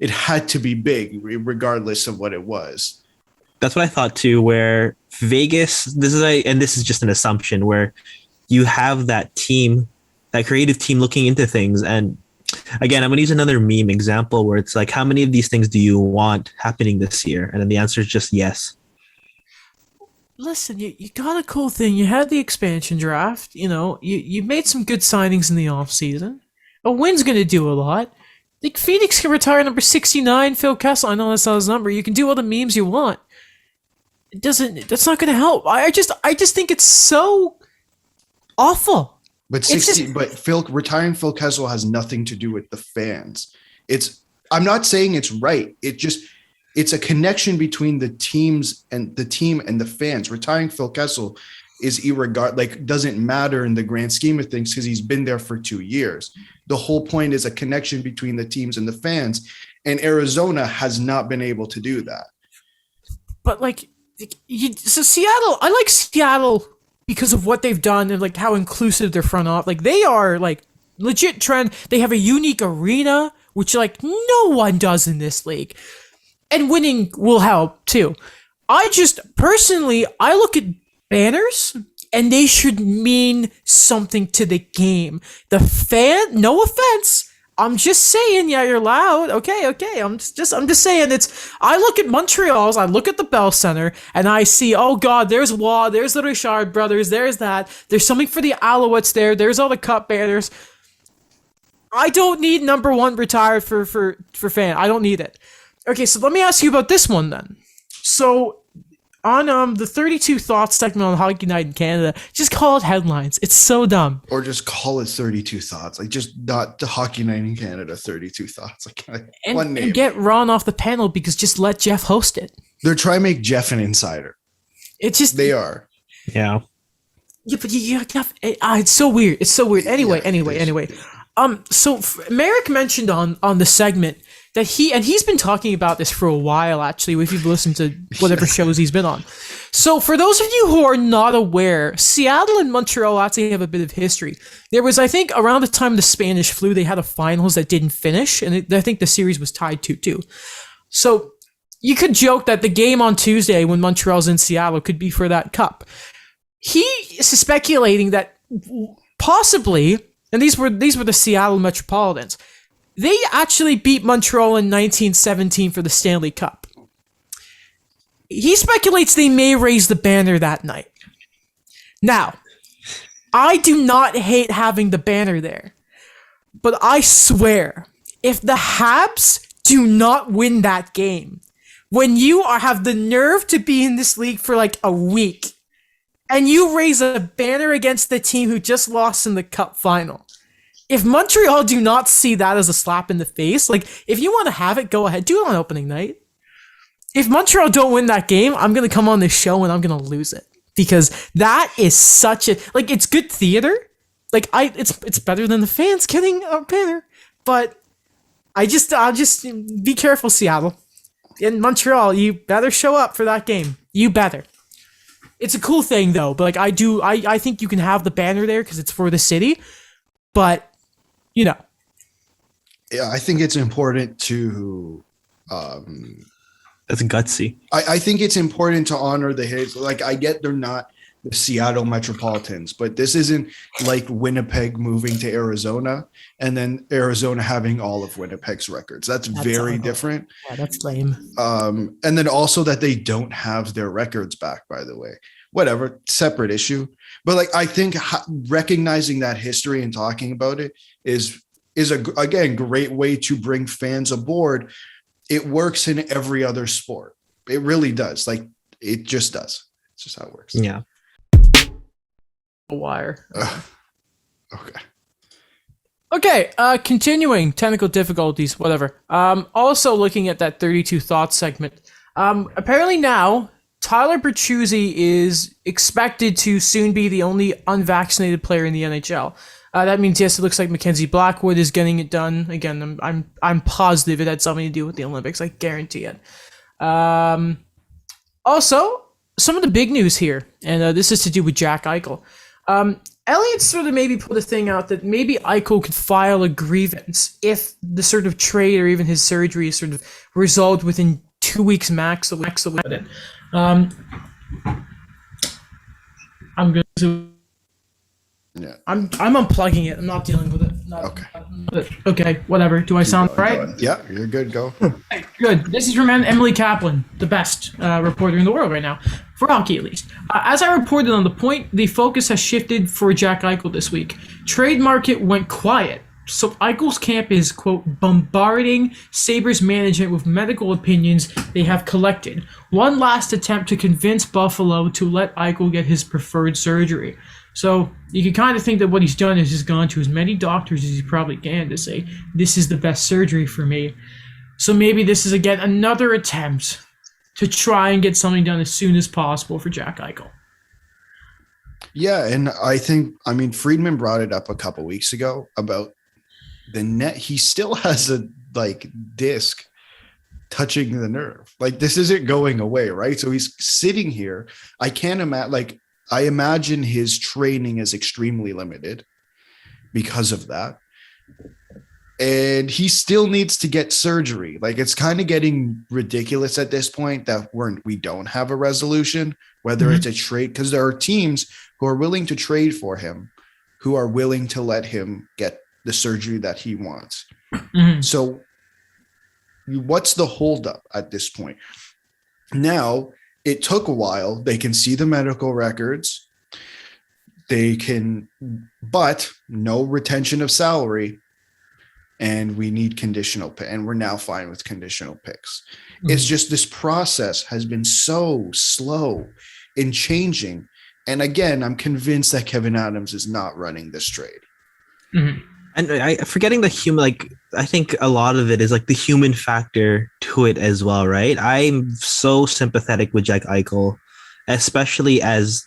it had to be big, regardless of what it was. That's what I thought too. Where Vegas, this is just an assumption, where you have that team, that creative team, looking into things. And again, I'm going to use another meme example where it's like, how many of these things do you want happening this year? And then the answer is just yes. Listen, you got a cool thing. You had the expansion draft. You know, you made some good signings in the offseason. A win's going to do a lot. Like Phoenix can retire number 69, Phil Kessel. I know that's not his number. You can do all the memes you want. That's not going to help. I just think it's so awful. But retiring Phil Kessel has nothing to do with the fans. I'm not saying it's right. It's a connection between the teams and the team and the fans. Retiring Phil Kessel is doesn't matter in the grand scheme of things because he's been there for 2 years. The whole point is a connection between the teams and the fans, and Arizona has not been able to do that. But so Seattle, I like Seattle because of what they've done and like how inclusive their front office. Like they are like legit trend. They have a unique arena, which like no one does in this league. And winning will help too. I look at banners and they should mean something to the game. The fan, no offense, I'm just saying, yeah, you're loud. Okay. I'm just saying I look at Montreal's, I look at the Bell Center, and I see, oh God, there's Waugh, there's the Richard brothers, there's that. There's something for the Alouettes there. There's all the cup banners. I don't need number one retired for fan. I don't need it. Okay, so let me ask you about this one then. So on the 32 Thoughts segment on Hockey Night in Canada, just call it headlines. It's so dumb. Or just call it 32 Thoughts. Like just not the Hockey Night in Canada 32 Thoughts. One name. And get Ron off the panel because just let Jeff host it. They're trying to make Jeff an insider. They are. Yeah. Yeah, but it's so weird. It's so weird. Anyway. So Merrick mentioned on the segment that he's been talking about this for a while, actually, if you've listened to whatever shows he's been on. So for those of you who are not aware, Seattle and Montreal actually have a bit of history. There was, I think, around the time of the Spanish flu, they had a finals that didn't finish, and I think the series was tied 2-2. So you could joke that the game on Tuesday when Montreal's in Seattle could be for that cup. He is speculating that possibly, and these were the Seattle Metropolitans, they actually beat Montreal in 1917 for the Stanley Cup. He speculates they may raise the banner that night. Now, I do not hate having the banner there, but I swear, if the Habs do not win that game, when you have the nerve to be in this league for like a week, and you raise a banner against the team who just lost in the Cup final, if Montreal do not see that as a slap in the face, like, if you want to have it, go ahead. Do it on opening night. If Montreal don't win that game, I'm going to come on this show and I'm going to lose it. Because that is such a... Like, it's good theater. Like, it's better than the fans getting a banner. But I'll just... Be careful, Seattle. In Montreal, you better show up for that game. You better. It's a cool thing, though. But, like, I think you can have the banner there because it's for the city. But... Yeah, I think it's important to. That's gutsy. I think it's important to honor the hits. Like, I get they're not the Seattle Metropolitans, but this isn't like Winnipeg moving to Arizona and then Arizona having all of Winnipeg's records. That's very different. Yeah, that's lame. And then also that they don't have their records back, by the way. Whatever, separate issue. But like, I think recognizing that history and talking about it is again great way to bring fans aboard. It works in every other sport. It really does. Like, it just does. It's just how it works. Yeah. Wire. Okay. Okay. Continuing technical difficulties. Whatever. Also looking at that 32 Thoughts segment. Apparently now, Tyler Bertuzzi is expected to soon be the only unvaccinated player in the NHL. That means, yes, it looks like Mackenzie Blackwood is getting it done. Again, I'm positive it had something to do with the Olympics. I guarantee it. Also, some of the big news here, and this is to do with Jack Eichel. Elliot sort of maybe put a thing out that maybe Eichel could file a grievance if the sort of trade or even his surgery is sort of resolved within 2 weeks max. I'm going to. Yeah. I'm unplugging it. I'm not dealing with it. Okay. Okay. Whatever. Do I sound right? Yeah, you're good. Go. Okay, good. This is from Emily Kaplan, the best reporter in the world right now, for hockey at least. As I reported on The Point, the focus has shifted for Jack Eichel this week. Trade market went quiet. So Eichel's camp is, quote, bombarding Sabres management with medical opinions they have collected. One last attempt to convince Buffalo to let Eichel get his preferred surgery. So you can kind of think that what he's done is just gone to as many doctors as he probably can to say, this is the best surgery for me. So maybe this is, again, another attempt to try and get something done as soon as possible for Jack Eichel. Yeah, and I mean, Friedman brought it up a couple weeks ago about the net. He still has a disc touching the nerve. Like, this isn't going away, right? So he's sitting here. I can't imagine. I imagine his training is extremely limited because of that. And he still needs to get surgery. Like, it's kind of getting ridiculous at this point that we don't have a resolution, whether it's a trade, because there are teams who are willing to trade for him, who are willing to let him get the surgery that he wants. So what's the holdup at this point? Now, it took a while. They can see the medical records. But no retention of salary. And we need conditional pick, and we're now fine with conditional picks. It's just this process has been so slow in changing. And again, I'm convinced that Kevin Adams is not running this trade. And forgetting the human, I think a lot of it is the human factor to it as well, right? I'm so sympathetic with Jack Eichel, especially as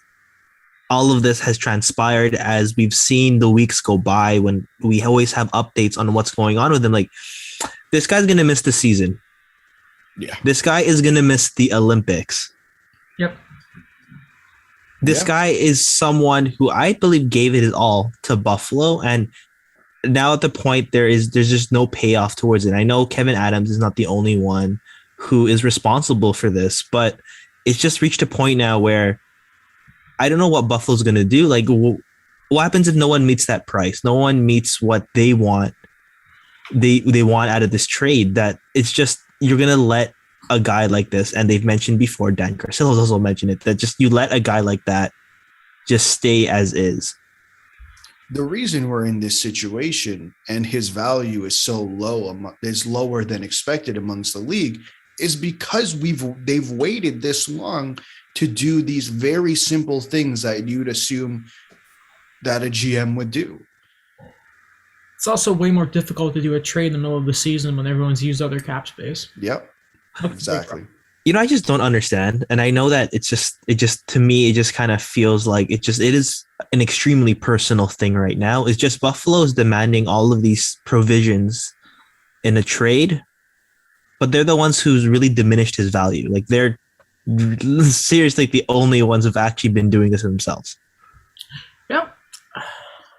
all of this has transpired, as we've seen the weeks go by when we always have updates on what's going on with him. This guy's going to miss the season. Yeah. This guy is going to miss the Olympics. Yep. This guy is someone who I believe gave it his all to Buffalo, and now at the point there's just no payoff towards it. I know Kevin Adams is not the only one who is responsible for this, but it's just reached a point now where I don't know what Buffalo's going to do. What happens if no one meets that price? No one meets what they want. They want out of this trade. That it's just, you're going to let a guy like this, and they've mentioned before, Dan Carcillo's also mentioned it, that just you let a guy like that just stay as is. The reason we're in this situation and his value is so low, is lower than expected amongst the league, is because they've waited this long to do these very simple things that you'd assume that a GM would do. It's also way more difficult to do a trade in the middle of the season when everyone's used other cap space. Yep, exactly. I just don't understand. And I know that it just to me, it just kind of feels like it is an extremely personal thing right now. It's just Buffalo is demanding all of these provisions in a trade, but they're the ones who's really diminished his value. They're seriously the only ones who've actually been doing this themselves. Yeah.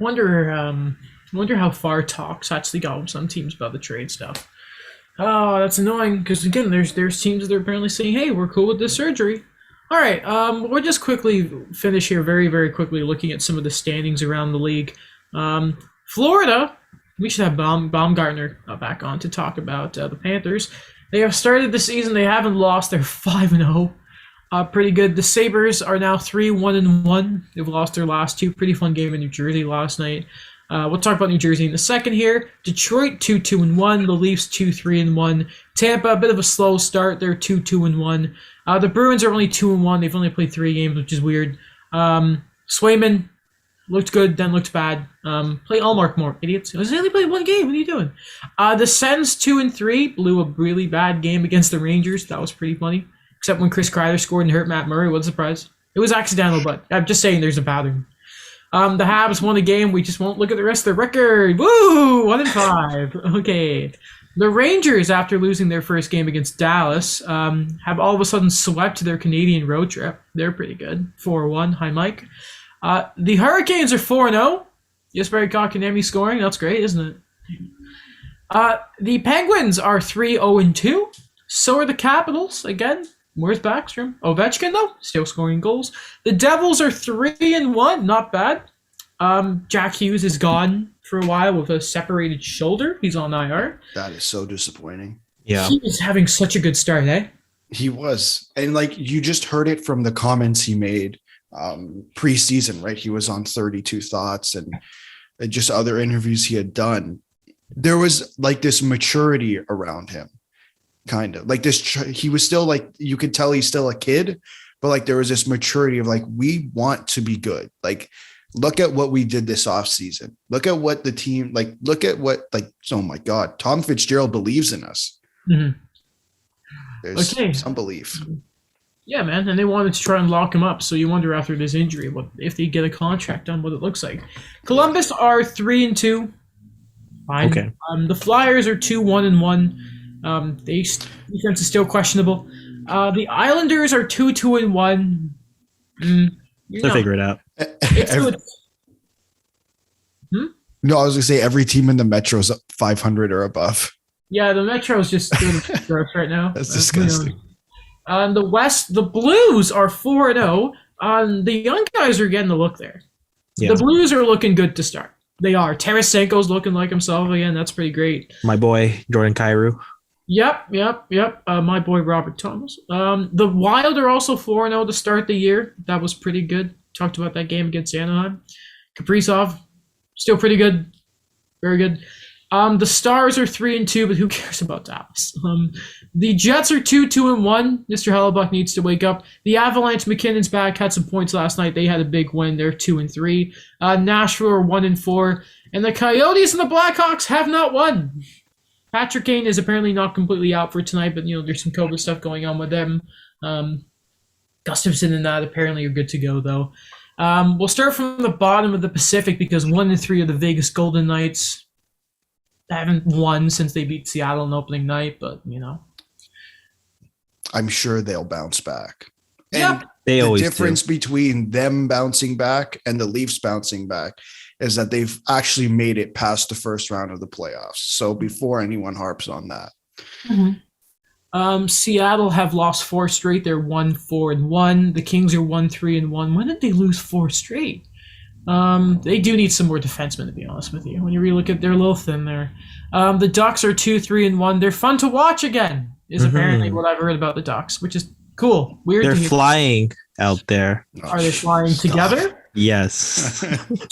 Wonder how far talks actually got with some teams about the trade stuff. Oh, that's annoying, because again, there's teams that are apparently saying, hey, we're cool with this surgery. All right, we'll just quickly finish here very, very quickly looking at some of the standings around the league. Florida, we should have Baumgartner back on to talk about the Panthers. They have started the season. They haven't lost. They're 5-0. Pretty good. The Sabres are now 3-1-1. They've lost their last two. Pretty fun game in New Jersey last night. We'll talk about New Jersey in a second here. Detroit 2-2-1. The Leafs 2-3-1. Tampa, a bit of a slow start. They're 2-2-1. The Bruins are only 2-1. They've only played 3 games, which is weird. Swayman looked good, then looked bad. Play Allmark more, idiots. He only played 1 game. What are you doing? The Sens 2-3 blew a really bad game against the Rangers. That was pretty funny. Except when Chris Kreider scored and hurt Matt Murray. What a surprise. It was accidental, but I'm just saying there's a pattern. The Habs won the game. We just won't look at the rest of the record. Woo! 1-5. Okay. The Rangers, after losing their first game against Dallas, have all of a sudden swept their Canadian road trip. They're pretty good. 4-1. Hi, Mike. The Hurricanes are 4-0. Jesperi Kotkaniemi scoring. That's great, isn't it? The Penguins are 3-0-2. So are the Capitals. Again, where's Backstrom? Ovechkin, though, still scoring goals. The Devils are 3-1. Not bad. Jack Hughes is gone for a while with a separated shoulder. He's on IR. That is so disappointing. Yeah. He was having such a good start, eh? He was. And you just heard it from the comments he made preseason, right? He was on 32 Thoughts and just other interviews he had done. There was this maturity around him, kind of he was still you could tell he's still a kid, but there was this maturity of we want to be good. Look at what we did this offseason. Look at what the team, look at what, oh my God, Tom Fitzgerald believes in us. Mhm. There's Okay. some belief. Yeah, man, and they wanted to try and lock him up. So you wonder after this injury, what if they get a contract done, what it looks like. Columbus are 3-2. Fine. Okay. The Flyers are 2-1-1. Defense is still questionable. The Islanders are 2-2-1. They'll figure it out. No, I was gonna say every team in the Metro's 500 or above. Yeah, the Metro is just doing gross right now. That's disgusting. The West, the Blues are 4-0. The young guys are getting the look there. Yeah. The Blues are looking good to start. They are. Tarasenko's looking like himself again. That's pretty great. My boy Jordan Kyrou. Yep. My boy Robert Thomas. The Wild are also 4-0 to start the year. That was pretty good. Talked about that game against Anaheim. Kaprizov, still pretty good. Very good. The Stars are 3-2, but who cares about Dallas? The Jets are 2-2-1. Mr. Hellebuck needs to wake up. The Avalanche, McKinnon's back, had some points last night. They had a big win. They're 2-3. Nashville are 1-4. And the Coyotes and the Blackhawks have not won. Patrick Kane is apparently not completely out for tonight, but there's some COVID stuff going on with them. Gustafsson and that apparently are good to go, though. We'll start from the bottom of the Pacific because 1-3 of the Vegas Golden Knights haven't won since they beat Seattle on opening night, but I'm sure they'll bounce back. Yeah. And They the always difference do. between them bouncing back and the Leafs bouncing back is that they've actually made it past the first round of the playoffs. So before anyone harps on that. Seattle have lost 4 straight. They're 1-4-1. The Kings are 1-3-1. When did they lose 4 straight? They do need some more defensemen, to be honest with you. When you really look at, they're a little thin there. The Ducks are 2-3-1. They're fun to watch again, is apparently what I've heard about the Ducks, which is cool. Weird. They're to hear. flying out there. Are they flying together? Yes.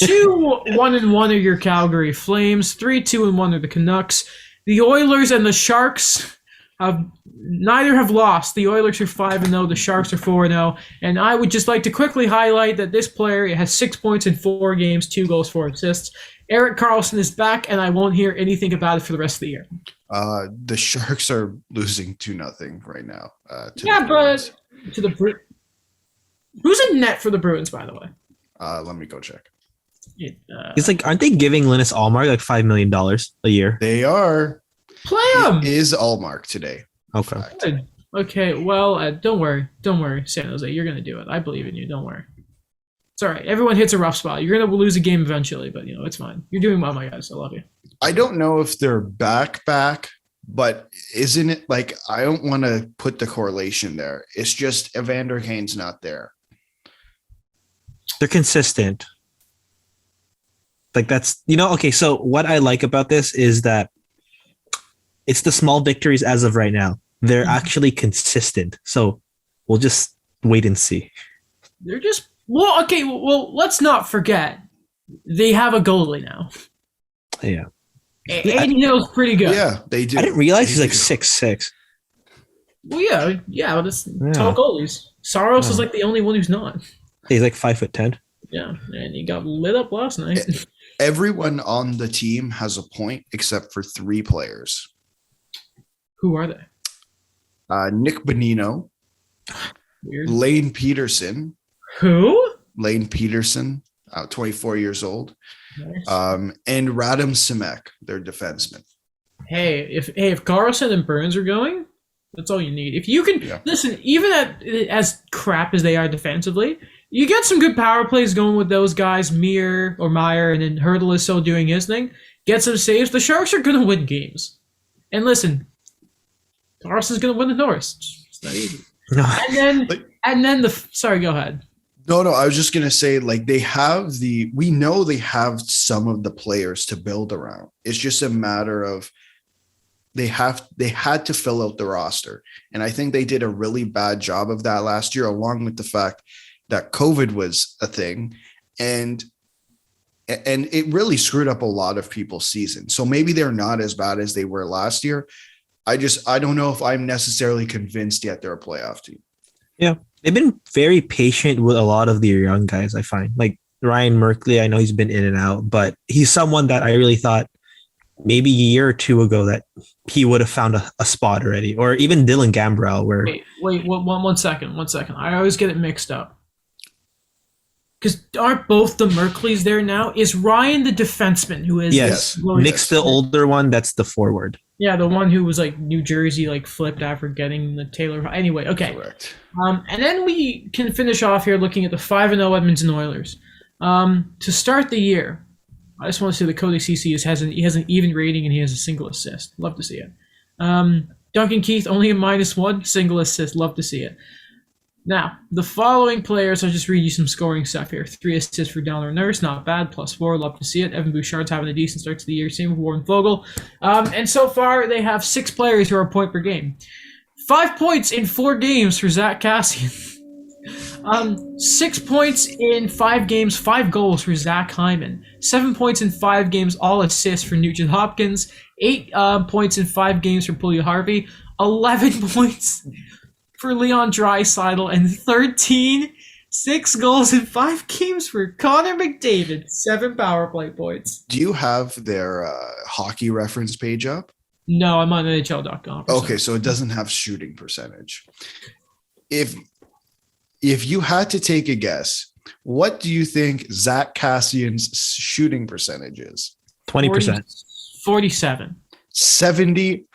2-1-1 are your Calgary Flames. 3-2-1 are the Canucks. The Oilers and the Sharks neither have lost. The Oilers are 5-0. The Sharks are 4-0. And I would just like to quickly highlight that this player has 6 points in 4 games, 2 goals, 4 assists. Erik Karlsson is back, and I won't hear anything about it for the rest of the year. The Sharks are losing 2-0 right now. But to the who's in net for the Bruins, by the way? Let me go check. It's like, aren't they giving Linus Allmark like $5 million a year? They are. Play him. It is Allmark today. Okay. Good. Okay, well, don't worry, San Jose. You're going to do it. I believe in you. Don't worry. It's all right. Everyone hits a rough spot. You're going to lose a game eventually, but, it's fine. You're doing well, my guys. I love you. I don't know if they're back, but isn't it like, I don't want to put the correlation there. It's just Evander Kane's not there. They're consistent. Like that's, okay. So what I like about this is that it's the small victories as of right now. They're actually consistent. So we'll just wait and see. They're just, well, let's not forget. They have a goalie now. Yeah. Aiden Hill's pretty good. Yeah, they do. I didn't realize he's like 6'6". Well, yeah, that's tall goalies. Saros is like the only one who's not. He's like 5'10". Yeah, and he got lit up last night. Everyone on the team has a point except for 3 players. Who are they? Nick Bonino, Weird. Lane Peterson. Who? Lane Peterson, 24 years old. Nice. And Radim Simek, their defenseman. Hey, if Carlson and Burns are going, that's all you need. If you can listen, even as crap as they are defensively, you get some good power plays going with those guys, Meyer, and then Hurdle is still doing his thing. Get some saves. The Sharks are going to win games. And listen, Carlson's going to win the Norris. It's not easy. No. And then sorry, go ahead. No, I was just going to say, like, we know they have some of the players to build around. It's just a matter of they had to fill out the roster. And I think they did a really bad job of that last year, along with the fact that COVID was a thing. And it really screwed up a lot of people's season. So maybe they're not as bad as they were last year. I don't know if I'm necessarily convinced yet they're a playoff team. Yeah. They've been very patient with a lot of their young guys, I find. Like Ryan Merkley, I know he's been in and out, but he's someone that I really thought maybe a year or two ago that he would have found a spot already, or even Dylan Gambrell, where Wait, one second. I always get it mixed up. Because aren't both the Merkleys there now? Is Ryan the defenseman who is? yes, Nick's the older one. That's the forward. Yeah, the one who was like New Jersey, like flipped after getting the Taylor. Anyway, okay. Correct. And then we can finish off here looking at the 5-0 Edmonton Oilers. To start the year, I just want to say that Cody Ceci has an even rating and he has a single assist. Love to see it. Duncan Keith only a -1, single assist. Love to see it. Now, the following players, I'll just read you some scoring stuff here. 3 assists for Downer Nurse, not bad, +4, love to see it. Evan Bouchard's having a decent start to the year, same with Warren Fogle. And so far, they have 6 players who are a point per game. 5 points in 4 games for Zach Cassian. 6 points in 5 games, 5 goals for Zach Hyman. 7 points in 5 games, all assists for Nugent Hopkins. 8 points in 5 games for Pulya Harvey. 11 points for Leon Draisaitl, and 6 goals in 5 games for Connor McDavid. 7 power play points. Do you have their hockey reference page up? No, I'm on NHL.com. Okay, so it doesn't have shooting percentage. If you had to take a guess, what do you think Zach Cassian's shooting percentage is? 20%. 47. 75.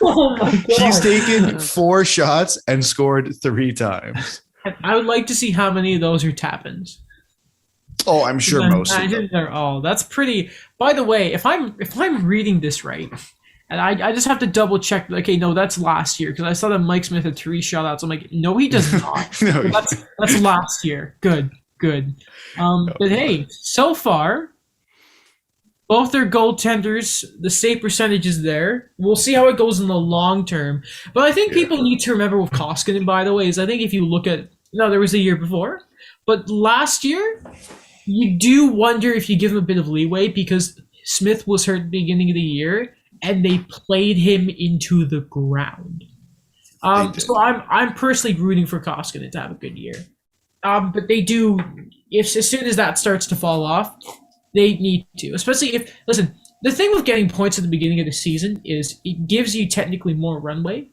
Oh my god. He's taken 4 shots and scored 3 times. I would like to see how many of those are tap-ins. Oh, I'm sure most of them. They're all. That's pretty. By the way, if I'm reading this right, and I just have to double check. Okay, no, that's last year because I saw that Mike Smith had 3 shutouts. I'm like, no, he does not. No, that's last year. Good. But hey, so far, both their goaltenders, the save percentage is there. We'll see how it goes in the long term. But I think people need to remember with Koskinen, by the way, is I think if you look at, there was a year before, but last year, you do wonder if you give him a bit of leeway because Smith was hurt at the beginning of the year and they played him into the ground. So I'm personally rooting for Koskinen to have a good year. But they do, as soon as that starts to fall off, they need to, especially if, listen, the thing with getting points at the beginning of the season is it gives you technically more runway,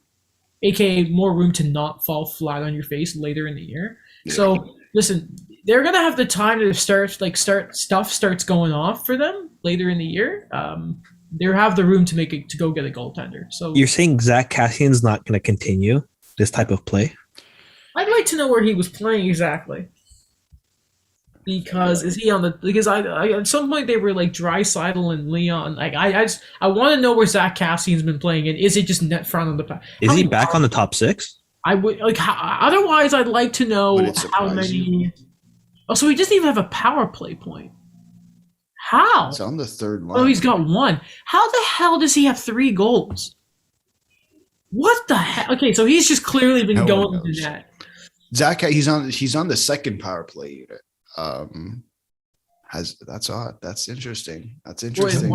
aka more room to not fall flat on your face later in the year. Yeah. So, listen, they're going to have the time to stuff starts going off for them later in the year. They have the room to go get a goaltender. So you're saying Zach Cassian's not going to continue this type of play? I'd like to know where he was playing exactly. Because I at some point they were like Draisaitl and Leon. Like I want to know where Zach Cassian's been playing, and is it just net front on the pack? Is he back on the top 6? I would otherwise I'd like to know how many. Oh, so he doesn't even have a power play point. How? It's on the 3rd line. Oh, he's got 1. How the hell does he have 3 goals? What the hell? Okay, so he's just clearly been going to net. Zach, he's on the 2nd power play unit. That's odd. That's interesting. Wait,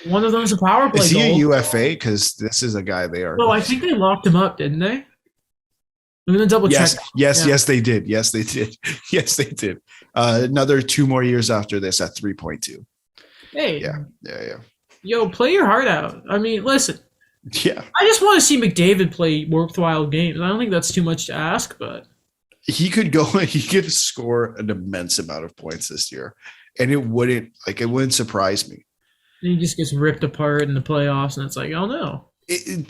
one of them's a power play. Is he goal. a UFA? Because this is a guy they are. No, I think they locked him up, didn't they? I'm gonna double check. Yes, they did. Yes, they did. Another 2 more years after this at 3.2. Hey. Yeah. Yo, play your heart out. I mean, listen. Yeah. I just want to see McDavid play worthwhile games. I don't think that's too much to ask, but he could score an immense amount of points this year, and it wouldn't surprise me. He just gets ripped apart in the playoffs, and it's like, oh no.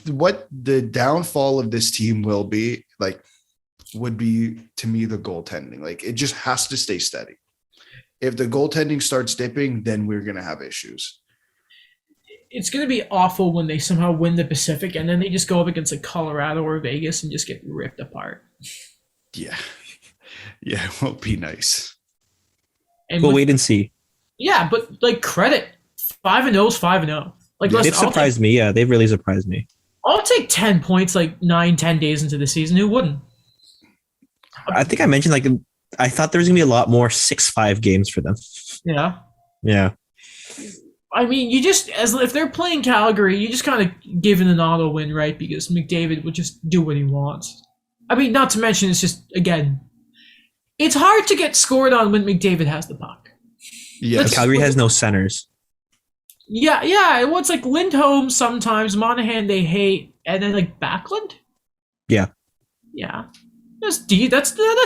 What the downfall of this team would be to me the goaltending. Like, it just has to stay steady. If the goaltending starts dipping, then we're gonna have issues. It's going to be awful when they somehow win the Pacific and then they just go up against like Colorado or Vegas and just get ripped apart. Yeah, it won't be nice. And we'll wait and see. Yeah, but like credit, 5-0 is 5-0. Like, they've surprised me. Yeah, they've really surprised me. I'll take 10 points like 9-10 days into the season. Who wouldn't? I think I mentioned I thought there was gonna be a lot more 6-5 games for them. Yeah. I mean, if they're playing Calgary, you just kind of give it an auto win, right? Because McDavid would just do what he wants. I mean, not to mention, it's It's hard to get scored on when McDavid has the puck. Yes. Calgary has no centers. Yeah. Well, it's like Lindholm sometimes, Monahan they hate, and then like Backlund. Yeah. Yeah. That's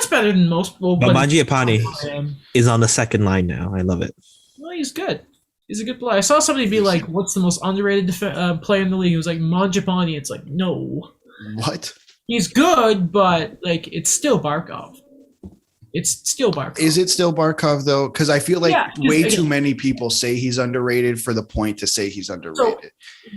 better than most. Well, But Mangiapane is on the second line now. I love it. Well, he's good. He's a good player. I saw somebody be like, "What's the most underrated player in the league?" It was like Mangiapane. It's like, no. What? He's good, but like it's still Barkov. It's still Barkov. Is it still Barkov though? Because I feel like way again, too many people say he's underrated for the point to say he's underrated.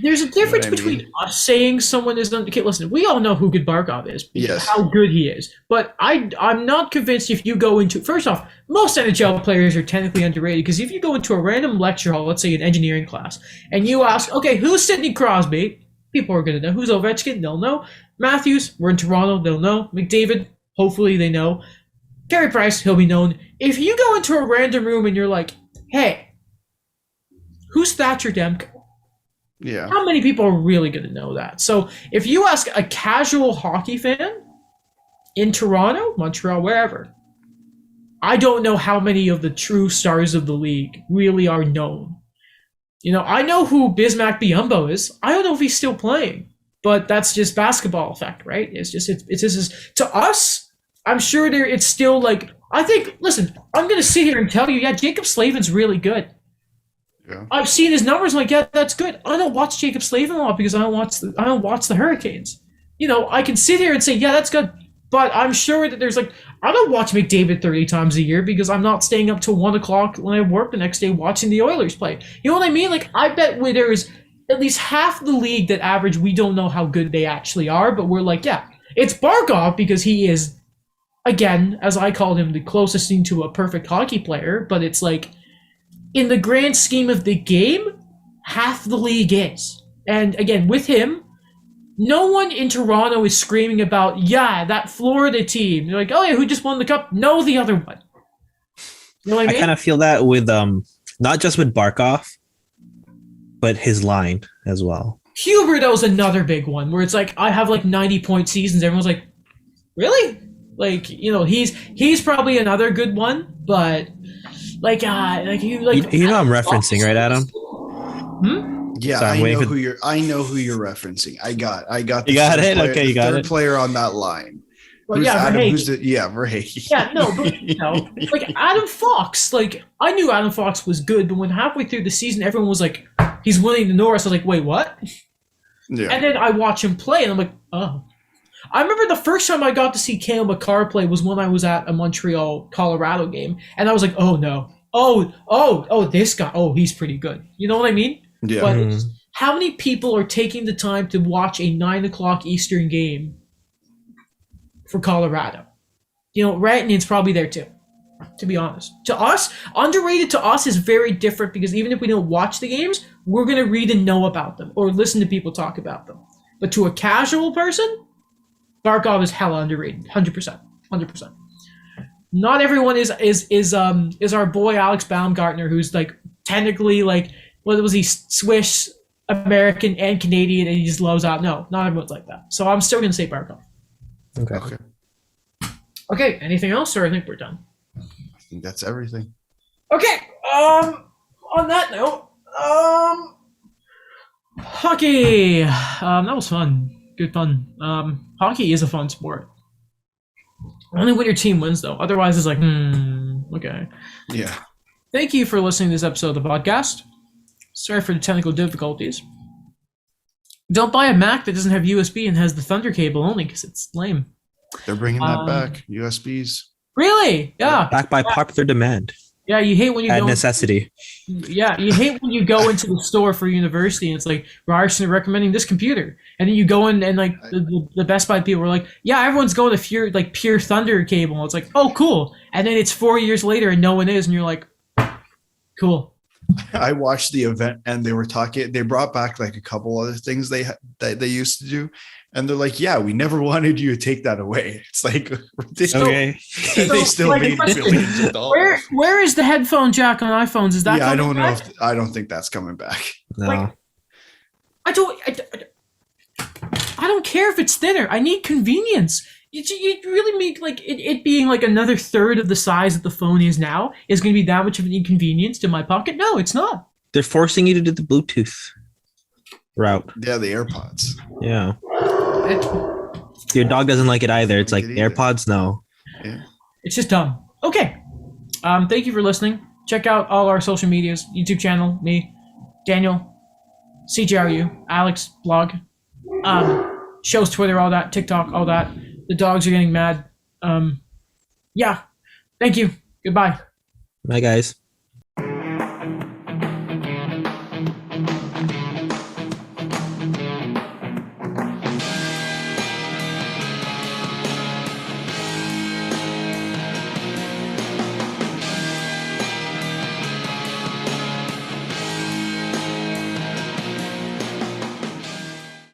There's a difference You know what I mean? between us saying someone is underrated. Okay, listen, we all know who good Barkov is, Yes. how good he is. But I'm not convinced if you go into, first off, most NHL players are technically underrated because if you go into a random lecture hall, let's say an engineering class, and you ask, okay, who's Sidney Crosby? People are going to know. Who's Ovechkin? They'll know. Matthews, we're in Toronto, they'll know. McDavid, hopefully they know. Carey Price, he'll be known. If you go into a random room and you're like, hey, who's Thatcher Demko? Yeah. How many people are really going to know that? So if you ask a casual hockey fan in Toronto, Montreal, wherever, I don't know how many of the true stars of the league really are known. You know, I know who Bismack Biyombo is. I don't know if he's still playing, but that's just basketball effect, right? It's just to us. I'm sure it's still like, I think, listen, I'm going to sit here and tell you, yeah, Jacob Slavin's really good. Yeah. I've seen his numbers, I'm like, yeah, that's good. I don't watch Jacob Slavin a lot because I don't watch the Hurricanes. You know, I can sit here and say, yeah, that's good. But I'm sure that there's like, I don't watch McDavid 30 times a year because I'm not staying up till 1 o'clock when I work the next day watching the Oilers play. You know what I mean? Like, I bet there is at least half the league that average, we don't know how good they actually are, but we're like, yeah, it's Barkov because he is, again, as I called him, the closest thing to a perfect hockey player, but it's like, in the grand scheme of the game, half the league is. And again, with him, no one in Toronto is screaming about, yeah, that Florida team. They're like, oh yeah, who just won the cup? No, the other one. You know what I mean? I kind of feel that with not just with Barkov, but his line as well. Huberto's another big one where it's like, I have like 90-point seasons. Everyone's like, really? Like, you know, he's probably another good one, but like you know I'm referencing, right, Adam? Yeah, Sorry, I know who you're referencing. I got You got it? player, Okay, you got third it. player on that line. Well, Who's yeah, Adam? Verhaeghe. Who's the Verhaeghe. Yeah, no, but you know, like Adam Fox, like I knew Adam Fox was good, but when halfway through the season everyone was like, he's winning the Norris, I was like, wait, what? Yeah. And then I watch him play and I'm like, oh. I remember the first time I got to see Cale Makar play was when I was at a Montreal Colorado game, and I was like, oh no. Oh, this guy, he's pretty good. You know what I mean? Yeah. But how many people are taking the time to watch a 9 o'clock Eastern game for Colorado? You know, Rantanen's probably there too, to be honest. To us, underrated to us is very different because even if we don't watch the games, we're going to read and know about them or listen to people talk about them. But to a casual person, Barkov is hella underrated, 100%. Not everyone is our boy Alex Baumgartner, who's like technically like, what was he, Swiss, American, and Canadian, and he just loves out. No, not everyone's like that. So I'm still gonna say Barkov. Okay. Okay. Anything else, or I think we're done. I think that's everything. Okay. On that note, hockey. That was fun. Good fun. Hockey is a fun sport. Only when your team wins, though. Otherwise, it's like, okay. Yeah. Thank you for listening to this episode of the podcast. Sorry for the technical difficulties. Don't buy a Mac that doesn't have USB and has the Thunder cable only because it's lame. They're bringing that back. USBs. Really? Yeah. Back by popular demand. Yeah, you hate when you At go. necessity. Yeah, you hate when you go into the store for university and it's like Ryerson are recommending this computer, and then you go in and like the Best Buy people were like, yeah, everyone's going to pure Thunder cable. And it's like, oh, cool. And then it's 4 years later and no one is, and you're like, cool. I watched the event and they were talking. They brought back like a couple other things that they used to do, and they're like, "Yeah, we never wanted you to take that away." It's like they still made billions of dollars. Where is the headphone jack on iPhones? Is that? Yeah, I don't know. back? I don't think that's coming back. No. Like, I don't care if it's thinner. I need convenience. You really make like it being like another third of the size that the phone is now is going to be that much of an inconvenience to my pocket? No, it's not. They're forcing you to do the Bluetooth route. Yeah, the AirPods. Yeah. It, Your dog doesn't like it either. It's like Like it either. AirPods, no. Yeah. it's just dumb. Okay. Thank you for listening. Check out all our social medias: YouTube channel, me, Daniel, CGRU, Alex, blog, shows, Twitter, all that, TikTok, all that. The dogs are getting mad. Yeah. Thank you. Goodbye. Bye, guys.